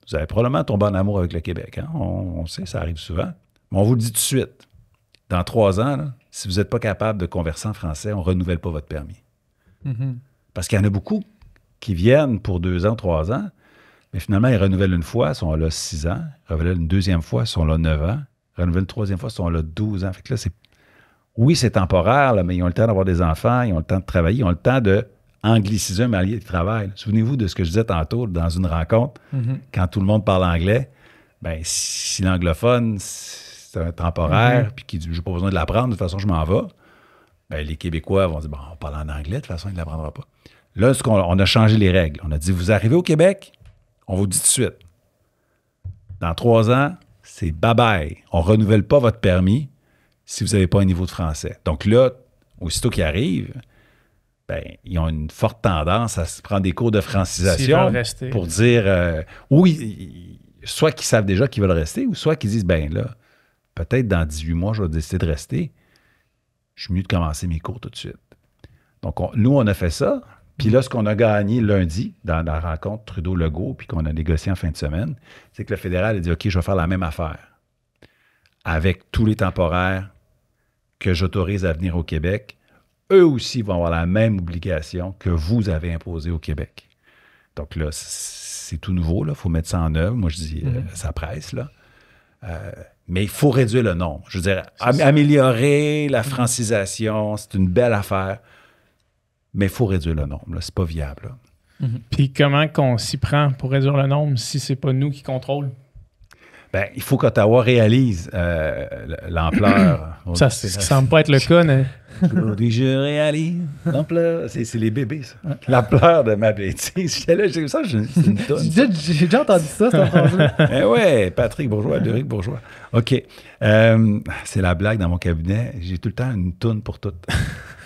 vous allez probablement tomber en amour avec le Québec. Hein? On sait, ça arrive souvent. Mais on vous le dit tout de suite. Dans 3 ans, là, si vous n'êtes pas capable de converser en français, on ne renouvelle pas votre permis. Parce qu'il y en a beaucoup qui viennent pour 2 ans, 3 ans, mais finalement, ils renouvellent une fois, ils sont là 6 ans, ils renouvellent une deuxième fois, ils sont là 9 ans, ils renouvellent une troisième fois, ils sont là 12 ans. Fait que là, oui, c'est temporaire, là, mais ils ont le temps d'avoir des enfants, ils ont le temps de travailler, ils ont le temps de angliciser un allié de travail. Souvenez-vous de ce que je disais tantôt dans une rencontre, quand tout le monde parle anglais, bien, si l'anglophone, c'est un temporaire, puis qu'il dit « j'ai pas besoin de l'apprendre, de toute façon, je m'en vais », bien, les Québécois vont dire « bon, on parle en anglais, de toute façon, il ne l'apprendra pas ». Là, on a changé les règles. On a dit, vous arrivez au Québec, on vous dit tout de suite. Dans 3 ans, c'est bye-bye. On ne renouvelle pas votre permis si vous n'avez pas un niveau de français. Donc là, aussitôt qu'ils arrivent, ben, ils ont une forte tendance à se prendre des cours de francisation pour dire, oui, soit qu'ils savent déjà qu'ils veulent rester, ou soit qu'ils disent, ben là, peut-être dans 18 mois, je vais décider de rester. Je suis mieux de commencer mes cours tout de suite. Donc, nous, on a fait ça. Puis là, ce qu'on a gagné lundi dans la rencontre Trudeau-Legault, puis qu'on a négocié en fin de semaine, c'est que le fédéral a dit « OK, je vais faire la même affaire avec tous les temporaires que j'autorise à venir au Québec. Eux aussi vont avoir la même obligation que vous avez imposée au Québec. » Donc là, c'est tout nouveau. Il faut mettre ça en œuvre. Moi, je dis, ça presse, là. Mais il faut réduire le nombre. Je veux dire, améliorer la francisation, c'est une belle affaire. Mais il faut réduire le nombre. C'est pas viable. Puis comment qu'on s'y prend pour réduire le nombre si c'est pas nous qui contrôlons? Bien, il faut qu'Ottawa réalise l'ampleur. Ça ne semble pas être le cas. Aujourd'hui, je réalise l'ampleur. C'est les bébés, ça. L'ampleur de ma bêtise. J'étais là, j'ai vu ça, c'est une tonne. J'ai déjà entendu ça, cette phrase-là. Eh ouais, Patrick Bourgeois, Derek Bourgeois. OK. C'est la blague dans mon cabinet. J'ai tout le temps une toune pour tout.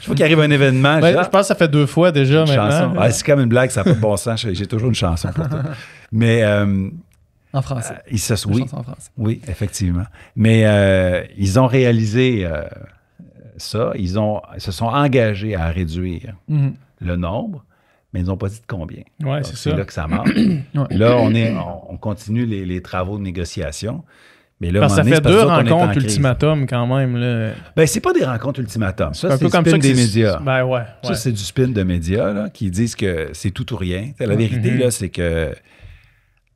Je vois qu'il arrive un événement. Je pense que ça fait 2 fois déjà maintenant. C'est comme une blague, ça n'a pas de bon sens. J'ai toujours une chanson pour tout. Mais... en français. Oui, en français. Oui, effectivement. Mais ils ont réalisé ça. Ils se sont engagés à réduire le nombre, mais ils n'ont pas dit de combien. Oui, c'est ça. C'est là que ça marche. Là, on continue les travaux de négociation. Mais là, parce que ça fait 2 rencontres ultimatum quand même. Là. Ben, c'est pas des rencontres ultimatum. Ça, c'est du spin des médias. Ben ouais. Ça, c'est du spin de médias là, qui disent que c'est tout ou rien. La vérité, là, c'est que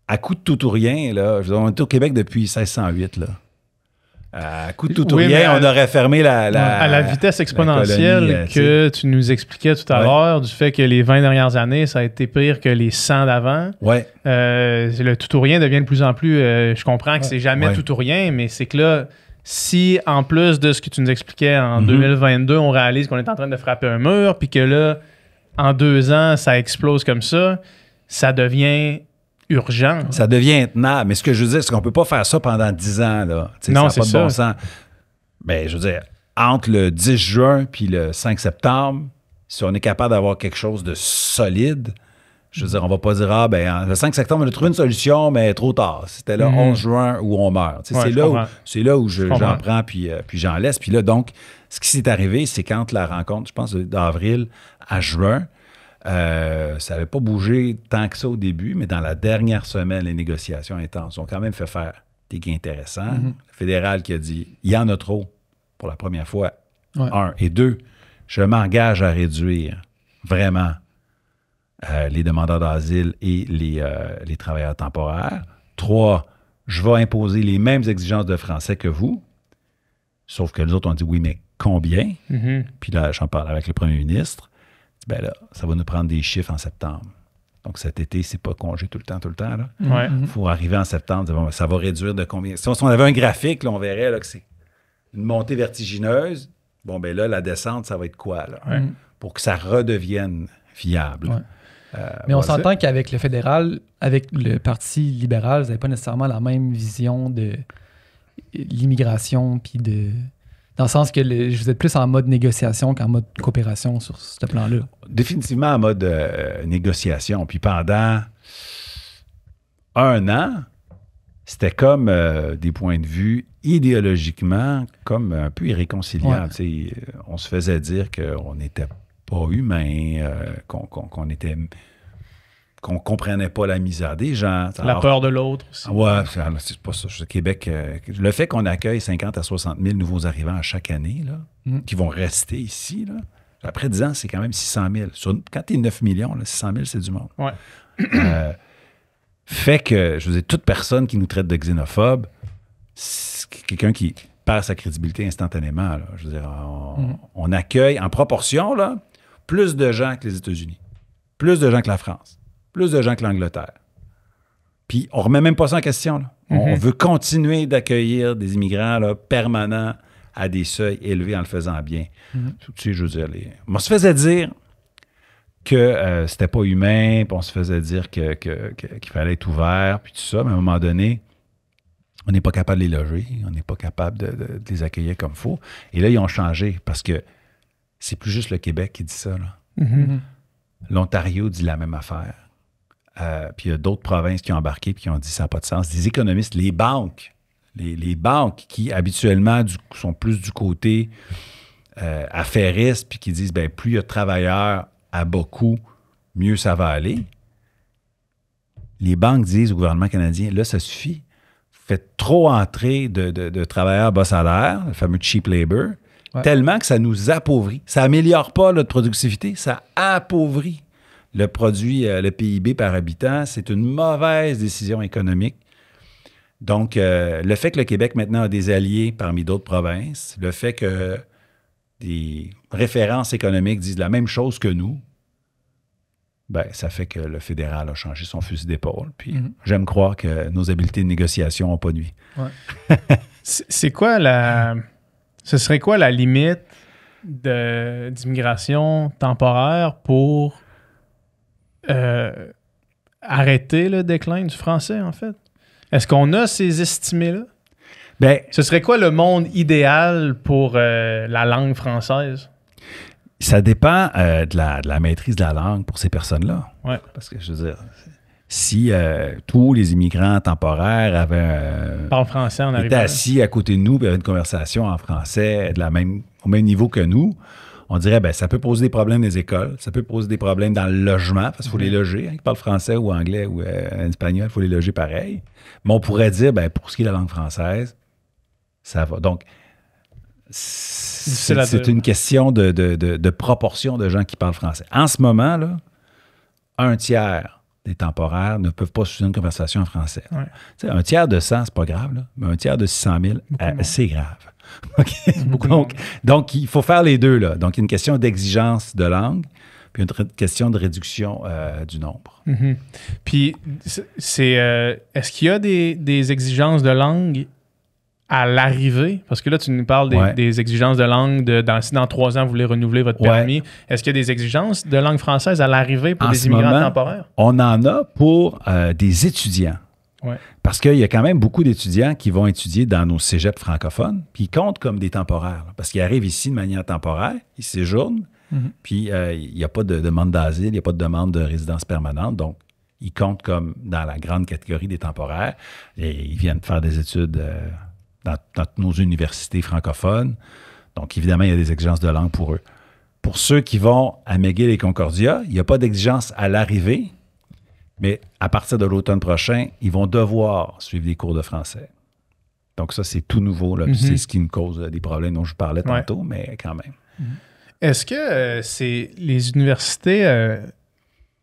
à coup de tout ou rien, là, on est au Québec depuis 1608, là. À coup de tout ou rien, on aurait fermé à la vitesse exponentielle colonie, que tu nous expliquais tout à l'heure, du fait que les 20 dernières années, ça a été pire que les 100 d'avant. Le tout ou rien devient de plus en plus... je comprends que c'est jamais tout ou rien, mais c'est que là, si en plus de ce que tu nous expliquais en 2022, on réalise qu'on est en train de frapper un mur, puis que là, en 2 ans, ça explose comme ça devient... urgent. Ça devient intenable. Mais ce que je veux dire, c'est qu'on ne peut pas faire ça pendant 10 ans. Là. Non, ça c'est n'a pas de ça. bon sens. Mais je veux dire, entre le 10 juin puis le 5 septembre, si on est capable d'avoir quelque chose de solide, je veux dire, on ne va pas dire, le 5 septembre, on a trouvé une solution, mais trop tard. C'était le 11 juin où on meurt. C'est là où j'en prends puis j'en laisse. Puis là, donc, ce qui s'est arrivé, c'est quand la rencontre, je pense, d'avril à juin, Ça n'avait pas bougé tant que ça au début, mais dans la dernière semaine, les négociations intenses ont quand même fait faire des gains intéressants. Le fédéral qui a dit, il y en a trop pour la première fois, 1. Et 2, je m'engage à réduire vraiment les demandeurs d'asile et les travailleurs temporaires. 3, je vais imposer les mêmes exigences de français que vous. Sauf que les autres ont dit, oui, mais combien? Puis là, j'en parle avec le premier ministre. Ben là, ça va nous prendre des chiffres en septembre. Donc cet été, c'est pas congé tout le temps, là. Il faut arriver en septembre, ça va réduire de combien? Si on avait un graphique, là, on verrait là, que c'est une montée vertigineuse. Bon, ben là, la descente, ça va être quoi, là? Pour que ça redevienne viable. Mais on s'entend qu'avec le fédéral, avec le Parti libéral, vous n'avez pas nécessairement la même vision de l'immigration, puis dans le sens que vous êtes plus en mode négociation qu'en mode coopération sur ce plan-là. Définitivement en mode négociation. Puis pendant 1 an, c'était comme des points de vue idéologiquement comme un peu irréconciliables. On se faisait dire qu'on n'était pas humain, qu'on comprenait pas la misère des gens. La peur de l'autre aussi. Ouais, c'est pas ça. Québec, le fait qu'on accueille 50 à 60 000 nouveaux arrivants à chaque année, là, qui vont rester ici, là, après 10 ans, c'est quand même 600 000. Quand tu es 9 millions, là, 600 000, c'est du monde. Fait que, je veux dire, toute personne qui nous traite de xénophobe, c'est quelqu'un qui perd sa crédibilité instantanément. Là. Je veux dire, on accueille en proportion là, plus de gens que les États-Unis, plus de gens que la France, plus de gens que l'Angleterre. Puis on ne remet même pas ça en question. Là. On veut continuer d'accueillir des immigrants là, permanents à des seuils élevés en le faisant bien. Tu sais, je veux dire, on se faisait dire que c'était pas humain, puis on se faisait dire qu'il fallait être ouvert, puis tout ça, mais à un moment donné, on n'est pas capable de les loger, on n'est pas capable de les accueillir comme il faut. Et là, ils ont changé, parce que c'est plus juste le Québec qui dit ça. Là. L'Ontario dit la même affaire. Puis il y a d'autres provinces qui ont embarqué puis qui ont dit ça n'a pas de sens. Des économistes, les banques, les banques qui habituellement sont plus du côté affairiste, puis qui disent, ben plus il y a de travailleurs à bas coût, mieux ça va aller. Les banques disent au gouvernement canadien, là, ça suffit. Faites trop entrer de travailleurs bas salaire, le fameux cheap labor, tellement que ça nous appauvrit. Ça n'améliore pas notre productivité, ça appauvrit le produit, le PIB par habitant. C'est une mauvaise décision économique. Donc, le fait que le Québec maintenant a des alliés parmi d'autres provinces, le fait que des références économiques disent la même chose que nous, ben, ça fait que le fédéral a changé son fusil d'épaule. Puis j'aime croire que nos habiletés de négociation n'ont pas nuit. C'est quoi ce serait quoi la limite d'immigration temporaire pour arrêter le déclin du français, en fait? Est-ce qu'on a ces estimés-là? Ben, ce serait quoi le monde idéal pour la langue française? Ça dépend de la maîtrise de la langue pour ces personnes-là. Ouais. Parce que, je veux dire, si tous les immigrants temporaires avaient... parlent français en arrivant. Étaient assis à côté de nous et avaient une conversation en français au même niveau que nous, on dirait, ben ça peut poser des problèmes dans les écoles, ça peut poser des problèmes dans le logement, parce qu'il faut les loger. Hein, ils parlent français ou anglais ou espagnol, il faut les loger pareil. Mais on pourrait dire, ben pour ce qui est de la langue française, ça va. Donc, c'est une question de proportion de gens qui parlent français. En ce moment, là, 1/3 des temporaires ne peuvent pas suivre une conversation en français. Ouais. Un tiers de 100, c'est pas grave, là, mais un tiers de 600 000, c'est grave. Okay? Donc, il faut faire les deux. Là. Donc, il y a une question d'exigence de langue, puis une question de réduction du nombre. Puis, est-ce qu'il y a des exigences de langue à l'arrivée? Parce que là, tu nous parles des exigences de langue, si dans 3 ans, vous voulez renouveler votre permis. Est-ce qu'il y a des exigences de langue française à l'arrivée pour les immigrants temporaires? On en a pour des étudiants. Parce qu'il y a quand même beaucoup d'étudiants qui vont étudier dans nos cégeps francophones, puis ils comptent comme des temporaires. Là, parce qu'ils arrivent ici de manière temporaire, ils séjournent, puis il n'y a pas de demande d'asile, il n'y a pas de demande de résidence permanente, donc ils comptent comme dans la grande catégorie des temporaires. Et ils viennent faire des études dans nos universités francophones. Donc, évidemment, il y a des exigences de langue pour eux. pour ceux qui vont à McGill et Concordia, il n'y a pas d'exigence à l'arrivée, mais à partir de l'automne prochain, ils vont devoir suivre des cours de français. Donc ça, c'est tout nouveau. Là. C'est ce qui nous cause des problèmes dont je parlais tantôt, mais quand même. Est-ce que c'est les universités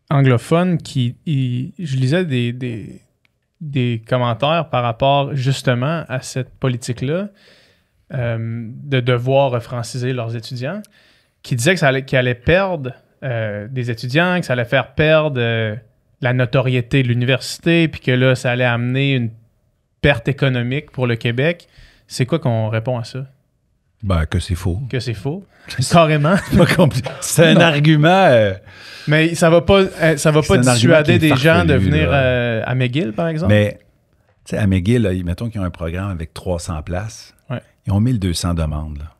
anglophones qui... je lisais des commentaires par rapport justement à cette politique-là de devoir franciser leurs étudiants, qui disaient que qu'ils allaient perdre des étudiants, que ça allait faire perdre la notoriété de l'université, puis que là, ça allait amener une perte économique pour le Québec. C'est quoi qu'on répond à ça? Ben, que c'est faux. Que c'est faux? Carrément. C'est un argument... Mais ça va pas dissuader des gens de venir à McGill, par exemple? Mais, tu sais, à McGill, là, mettons qu'ils ont un programme avec 300 places. Ouais. Ils ont 1200 demandes. Là.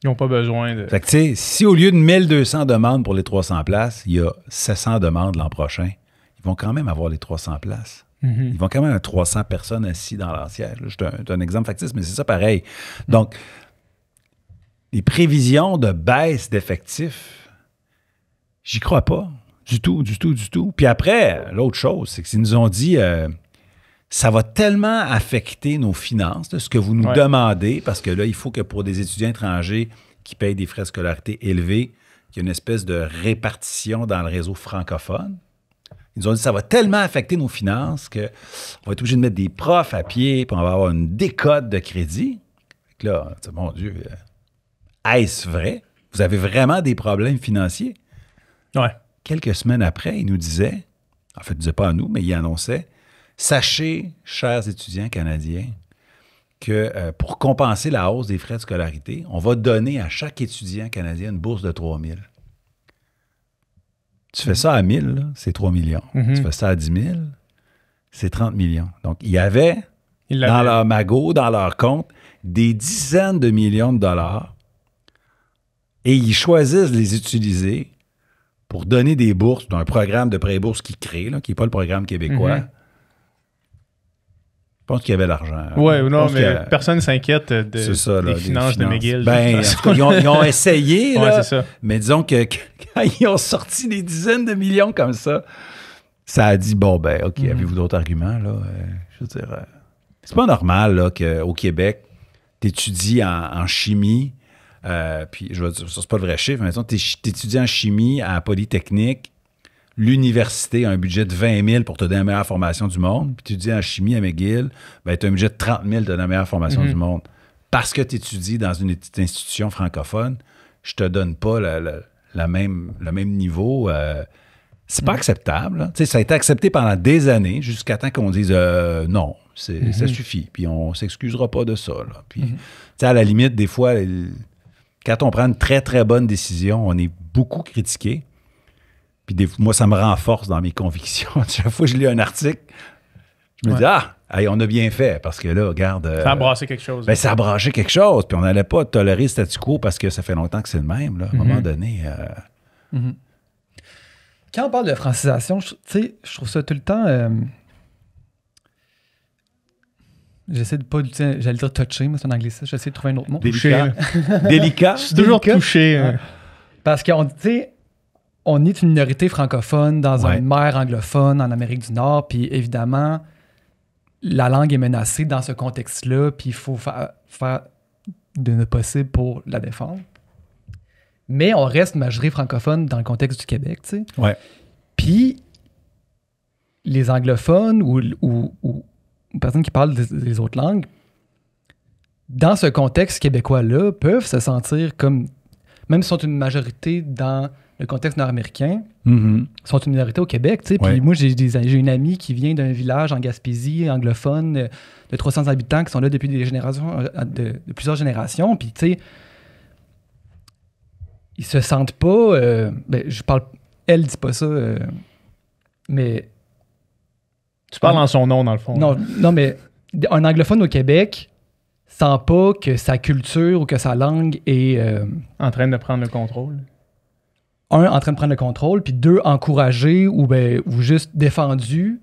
Ils n'ont pas besoin de... Fait que, tu sais, si au lieu de 1200 demandes pour les 300 places, il y a 700 demandes l'an prochain, ils vont quand même avoir les 300 places. Ils vont quand même avoir 300 personnes assises dans leur siège. C'est un exemple factice, mais c'est ça pareil. Donc, les prévisions de baisse d'effectifs, j'y crois pas. Du tout. Puis après, l'autre chose, c'est qu'ils nous ont dit ça va tellement affecter nos finances, ce que vous nous demandez, parce que là, il faut que pour des étudiants étrangers qui payent des frais de scolarité élevés, qu'il y ait une espèce de répartition dans le réseau francophone. Ils nous ont dit ça va tellement affecter nos finances qu'on va être obligé de mettre des profs à pied, puis on va avoir une décote de crédit. Fait que là, mon Dieu, est-ce vrai? Vous avez vraiment des problèmes financiers? Ouais. Quelques semaines après, il nous disait, en fait, il ne disait pas à nous, mais il annonçait, sachez, chers étudiants canadiens, que pour compenser la hausse des frais de scolarité, on va donner à chaque étudiant canadien une bourse de 3 000. Tu fais ça à 1 000, là, c'est 3 millions. Tu fais ça à 10 000, c'est 30 millions. Donc, il y avait dans leur magot, dans leur compte, des dizaines de millions de dollars et ils choisissent de les utiliser pour donner des bourses dans un programme de pré-bourse qu'ils créent, là, qui n'est pas le programme québécois. Je pense qu'il y avait l'argent. Oui, non, mais personne ne s'inquiète des finances de McGill. Ben, en tout cas, ils ont essayé, là, c'est ça. Mais disons que quand ils ont sorti des dizaines de millions comme ça a dit, bon, ben, OK, avez-vous d'autres arguments, là? Je veux dire, c'est pas normal, là, qu'au Québec, tu étudies en chimie, puis, je veux dire, ça, c'est pas le vrai chiffre, mais mettons, tu étudies en chimie à Polytechnique, l'université a un budget de 20 000 pour te donner la meilleure formation du monde, puis tu étudies en chimie à McGill, ben, tu as un budget de 30 000 pour te donner la meilleure formation du monde. Parce que tu étudies dans une institution francophone, je te donne pas le même niveau. C'est pas acceptable. Là. Ça a été accepté pendant des années, jusqu'à temps qu'on dise non, ça suffit, puis on s'excusera pas de ça. Là. Puis, à la limite, des fois, quand on prend une très, très bonne décision, on est beaucoup critiqué. Puis moi, ça me renforce dans mes convictions. Chaque fois que je lis un article, je me dis, hey, on a bien fait, parce que là, regarde... ça a brassé quelque chose. Ben, ça a brassé quelque chose, puis on n'allait pas tolérer le statu quo parce que ça fait longtemps que c'est le même. Là. À un moment donné... Quand on parle de francisation, je trouve ça tout le temps... J'essaie de pas l'utiliser, j'allais dire toucher, mais c'est un anglicisme, j'essaie de trouver un autre mot. Délicat. Délicat. Je suis toujours touché. Ouais. Parce qu'on on est une minorité francophone dans une mer anglophone en Amérique du Nord, puis évidemment, la langue est menacée dans ce contexte-là, puis il faut faire de notre possible pour la défendre. Mais on reste majorité francophone dans le contexte du Québec, tu sais. Ouais. Puis, les anglophones ou personnes qui parlent des autres langues, dans ce contexte québécois-là, peuvent se sentir comme, même s'ils sont une majorité dans le contexte nord-américain, sont une minorité au Québec, tu sais. Puis moi, j'ai une amie qui vient d'un village en Gaspésie, anglophone, de 300 habitants, qui sont là depuis des générations, de plusieurs générations. Puis, tu sais, ils se sentent pas... je parle... Elle dit pas ça, mais... Tu parles en son nom, dans le fond. Non, mais un anglophone au Québec sent pas que sa culture ou que sa langue est... en train de prendre le contrôle. Un, en train de prendre le contrôle, puis deux, encouragé ou juste défendu.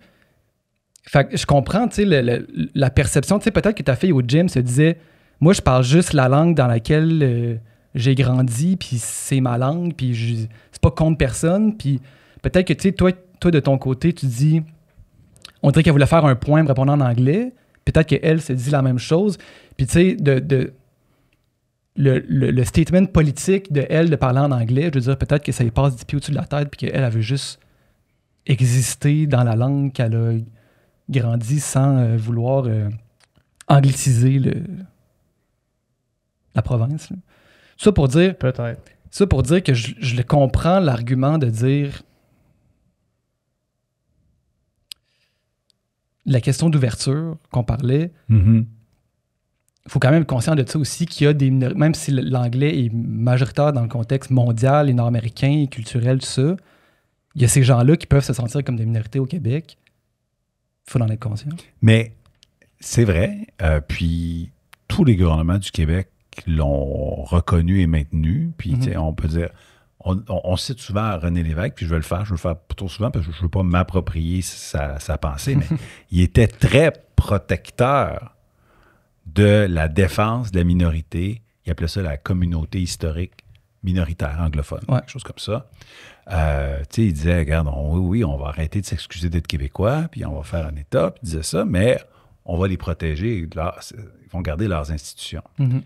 Fait que je comprends, tu sais, la perception. Tu sais, peut-être que ta fille au gym se disait « Moi, je parle juste la langue dans laquelle j'ai grandi, puis c'est ma langue, puis c'est pas contre personne. Puis peut-être que, tu sais, toi, de ton côté, tu dis, on dirait qu'elle voulait faire un point me répondant en anglais. Peut-être qu'elle se dit la même chose. Puis, tu sais, le statement politique de elle de parler en anglais, je veux dire, peut-être que ça lui passe 10 pieds au-dessus de la tête, puis qu'elle veut juste exister dans la langue qu'elle a grandi sans vouloir angliciser la province. Là. Ça pour dire... Peut-être. Ça pour dire que je le comprends, l'argument de dire... La question d'ouverture qu'on parlait... Mm-hmm. Il faut quand même être conscient de ça aussi, qu'il y a des minorités, même si l'anglais est majoritaire dans le contexte mondial et nord-américain et culturel, tout ça, il y a ces gens-là qui peuvent se sentir comme des minorités au Québec. Il faut en être conscient. Mais c'est vrai, puis tous les gouvernements du Québec l'ont reconnu et maintenu, puis on peut dire, on cite souvent René Lévesque, puis je vais le faire plutôt souvent parce que je ne veux pas m'approprier sa pensée, mais il était très protecteur de la défense de la minorité. Il appelait ça la communauté historique minoritaire anglophone, quelque chose comme ça. Il disait, regarde, oui, on va arrêter de s'excuser d'être Québécois, puis on va faire un État, puis il disait ça, mais on va les protéger, ils vont garder leurs institutions. Mm-hmm.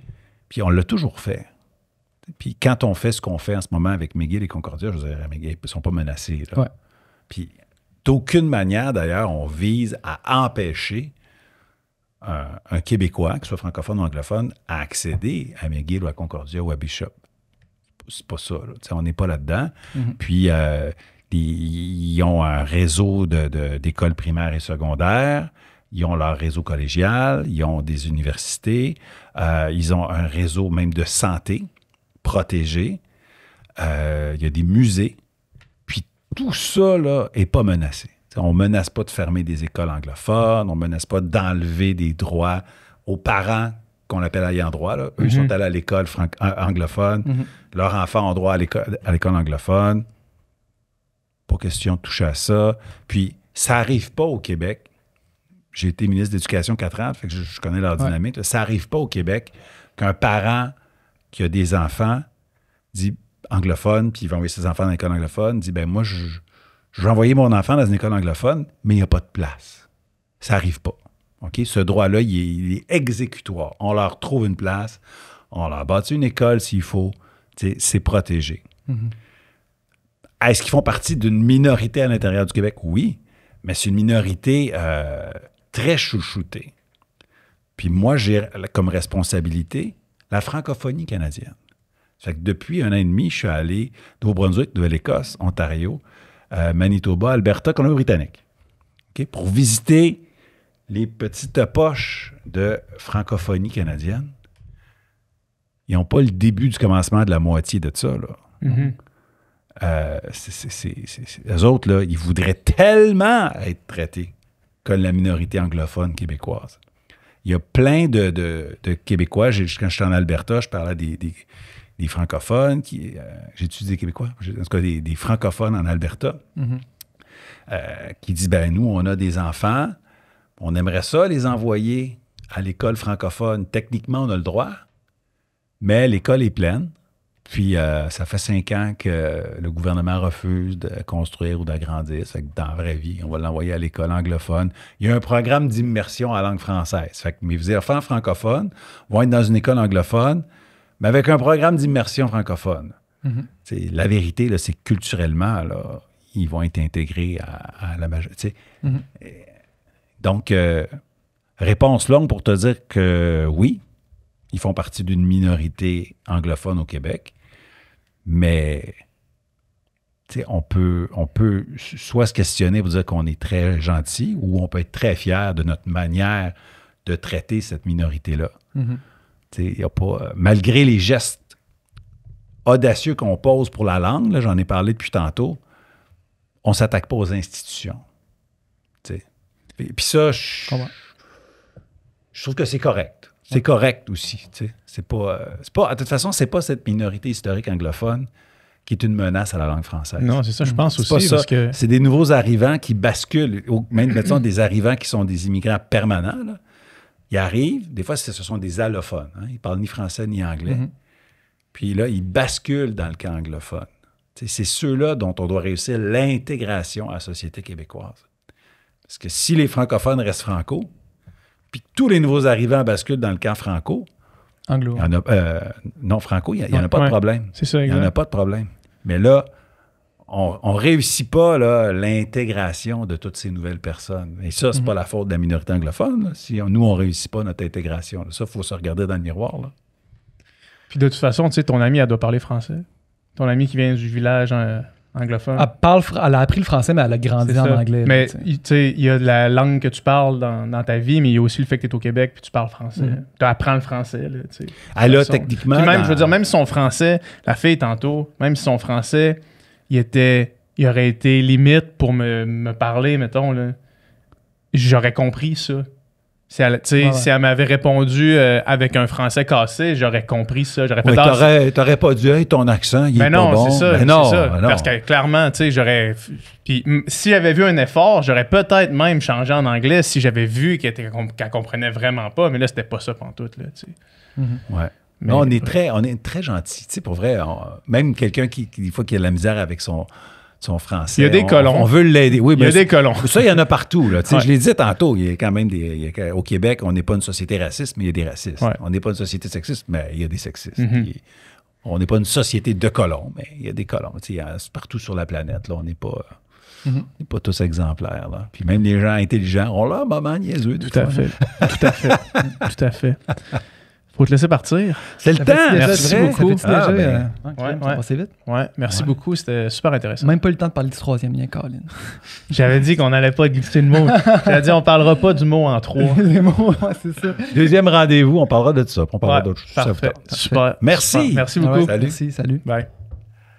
Puis on l'a toujours fait. Puis quand on fait ce qu'on fait en ce moment avec McGill et Concordia, je veux dire, McGill, ils ne sont pas menacés. Là. Ouais. Puis d'aucune manière, d'ailleurs, on vise à empêcher un Québécois, qu'il soit francophone ou anglophone, à accéder à McGill ou à Concordia ou à Bishop. C'est pas ça. Là. On n'est pas là-dedans. Mm-hmm. Puis, ils ont un réseau d'écoles primaires et secondaires. Ils ont leur réseau collégial. Ils ont des universités. Ils ont un réseau même de santé protégé. Il y a des musées. Puis, tout ça n'est pas menacé. On ne menace pas de fermer des écoles anglophones, on ne menace pas d'enlever des droits aux parents qu'on appelle ayants droit. Là. Eux, ils sont allés à l'école anglophone, leurs enfants ont droit à l'école anglophone. Pas question de toucher à ça. Puis, ça n'arrive pas au Québec. J'ai été ministre de l'Éducation 4 ans, fait que je connais leur dynamique. Là. Ça n'arrive pas au Québec qu'un parent qui a des enfants dit anglophone, puis il va envoyer ses enfants dans l'école anglophone, dit, ben moi, je vais envoyer mon enfant dans une école anglophone, mais il n'y a pas de place. Ça n'arrive pas. Okay? Ce droit-là, il est exécutoire. On leur trouve une place, on leur bâtit une école s'il faut. C'est protégé. Mm-hmm. Est-ce qu'ils font partie d'une minorité à l'intérieur du Québec? Oui, mais c'est une minorité très chouchoutée. Puis moi, j'ai comme responsabilité la francophonie canadienne. Fait que depuis 1 an et demi, je suis allé de Nouveau-Brunswick, Nouvelle-Écosse, Ontario, Manitoba, Alberta, Colombie-Britannique, pour visiter les petites poches de francophonie canadienne. Ils n'ont pas le début du commencement de la moitié de ça. Là. Mm-hmm. Eux autres, là, ils voudraient tellement être traités comme la minorité anglophone québécoise. Il y a plein de Québécois. Quand j'étais en Alberta, je parlais des francophones, j'ai étudié des Québécois, en tout cas des francophones en Alberta, qui disent, ben nous, on a des enfants, on aimerait ça les envoyer à l'école francophone. Techniquement, on a le droit, mais l'école est pleine. Puis, ça fait 5 ans que le gouvernement refuse de construire ou d'agrandir. Ça fait que dans la vraie vie, on va l'envoyer à l'école anglophone. Il y a un programme d'immersion en langue française. Fait que mes enfants francophones vont être dans une école anglophone, mais avec un programme d'immersion francophone. Mm-hmm. La vérité, là, c'est que culturellement, là, ils vont être intégrés à la majorité. Mm-hmm. Donc, réponse longue pour te dire que oui, ils font partie d'une minorité anglophone au Québec, mais on peut soit se questionner pour dire qu'on est très gentil ou on peut être très fier de notre manière de traiter cette minorité-là. Mm-hmm. Y a pas, malgré les gestes audacieux qu'on pose pour la langue, là, j'en ai parlé depuis tantôt, on ne s'attaque pas aux institutions. Puis ça, je trouve que c'est correct. C'est correct aussi. C'est pas, de toute façon, c'est pas cette minorité historique anglophone qui est une menace à la langue française. Non, c'est ça, je pense aussi. Pas ça. Parce que... C'est des nouveaux arrivants qui basculent, même mettons des arrivants qui sont des immigrants permanents. Là. Ils arrivent, des fois, ce sont des allophones. Hein? Ils ne parlent ni français ni anglais. Mm-hmm. Puis là, ils basculent dans le camp anglophone. C'est ceux-là dont on doit réussir l'intégration à la société québécoise. Parce que si les francophones restent franco, puis que tous les nouveaux arrivants basculent dans le camp franco, Anglo. non, franco, il n'y en a pas de problème. C'est ça, il n'y en a pas de problème. Mais là, on ne réussit pas l'intégration de toutes ces nouvelles personnes. Et ça, c'est pas la faute de la minorité anglophone. Si nous, on ne réussit pas notre intégration. Là. Ça, il faut se regarder dans le miroir. Là. Puis de toute façon, tu sais, ton ami, elle doit parler français. Ton ami qui vient du village anglophone. Elle a appris le français, mais elle a grandi en anglais. Mais tu sais, il y a la langue que tu parles dans ta vie, mais il y a aussi le fait que tu es au Québec puis tu parles français. Tu apprends le français. Là, elle a techniquement... Puis même, je veux dire, même si son français, la fille tantôt, même si son français, il aurait été limite pour me parler, mettons, là, j'aurais compris ça. Si elle m'avait répondu avec un français cassé, j'aurais compris ça. J'aurais fait t'aurais pas dû être ton accent, il est non, pas bon. C'est ça, non, parce que clairement, tu sais, j'aurais... Puis si j'avais vu un effort, j'aurais peut-être même changé en anglais si j'avais vu qu'elle comprenait vraiment pas. Mais là, c'était pas ça pantoute, là, tu sais. Ouais. Mais on est très gentil. Tu sais, pour vrai, même quelqu'un qui, des fois, qui a de la misère avec son français. Il y a des colons. On veut l'aider. Oui, il y a des colons. Ça, il y en a partout. Là. Je l'ai dit tantôt, il y a quand même au Québec, on n'est pas une société raciste, mais il y a des racistes. Ouais. On n'est pas une société sexiste, mais il y a des sexistes. On n'est pas une société de colons, mais il y a des colons. Partout sur la planète, là, on n'est pas... On n'est pas tous exemplaires. Là. Puis même les gens intelligents ont leur moment niaiseux. Tout à fait. Tout à fait. Faut te laisser partir. C'est le temps. Merci beaucoup. Ça passait vite. Ouais, merci beaucoup. C'était super intéressant. Même pas eu le temps de parler du troisième lien, Colin. J'avais dit qu'on n'allait pas glisser le mot. J'avais dit on parlera pas du mot en 3. Les mots, c'est ça. Deuxième rendez-vous, on parlera de ça. On parlera d'autres choses. Parfait. Super. Merci. Super. Merci beaucoup. Salut. Merci. Salut. Bye.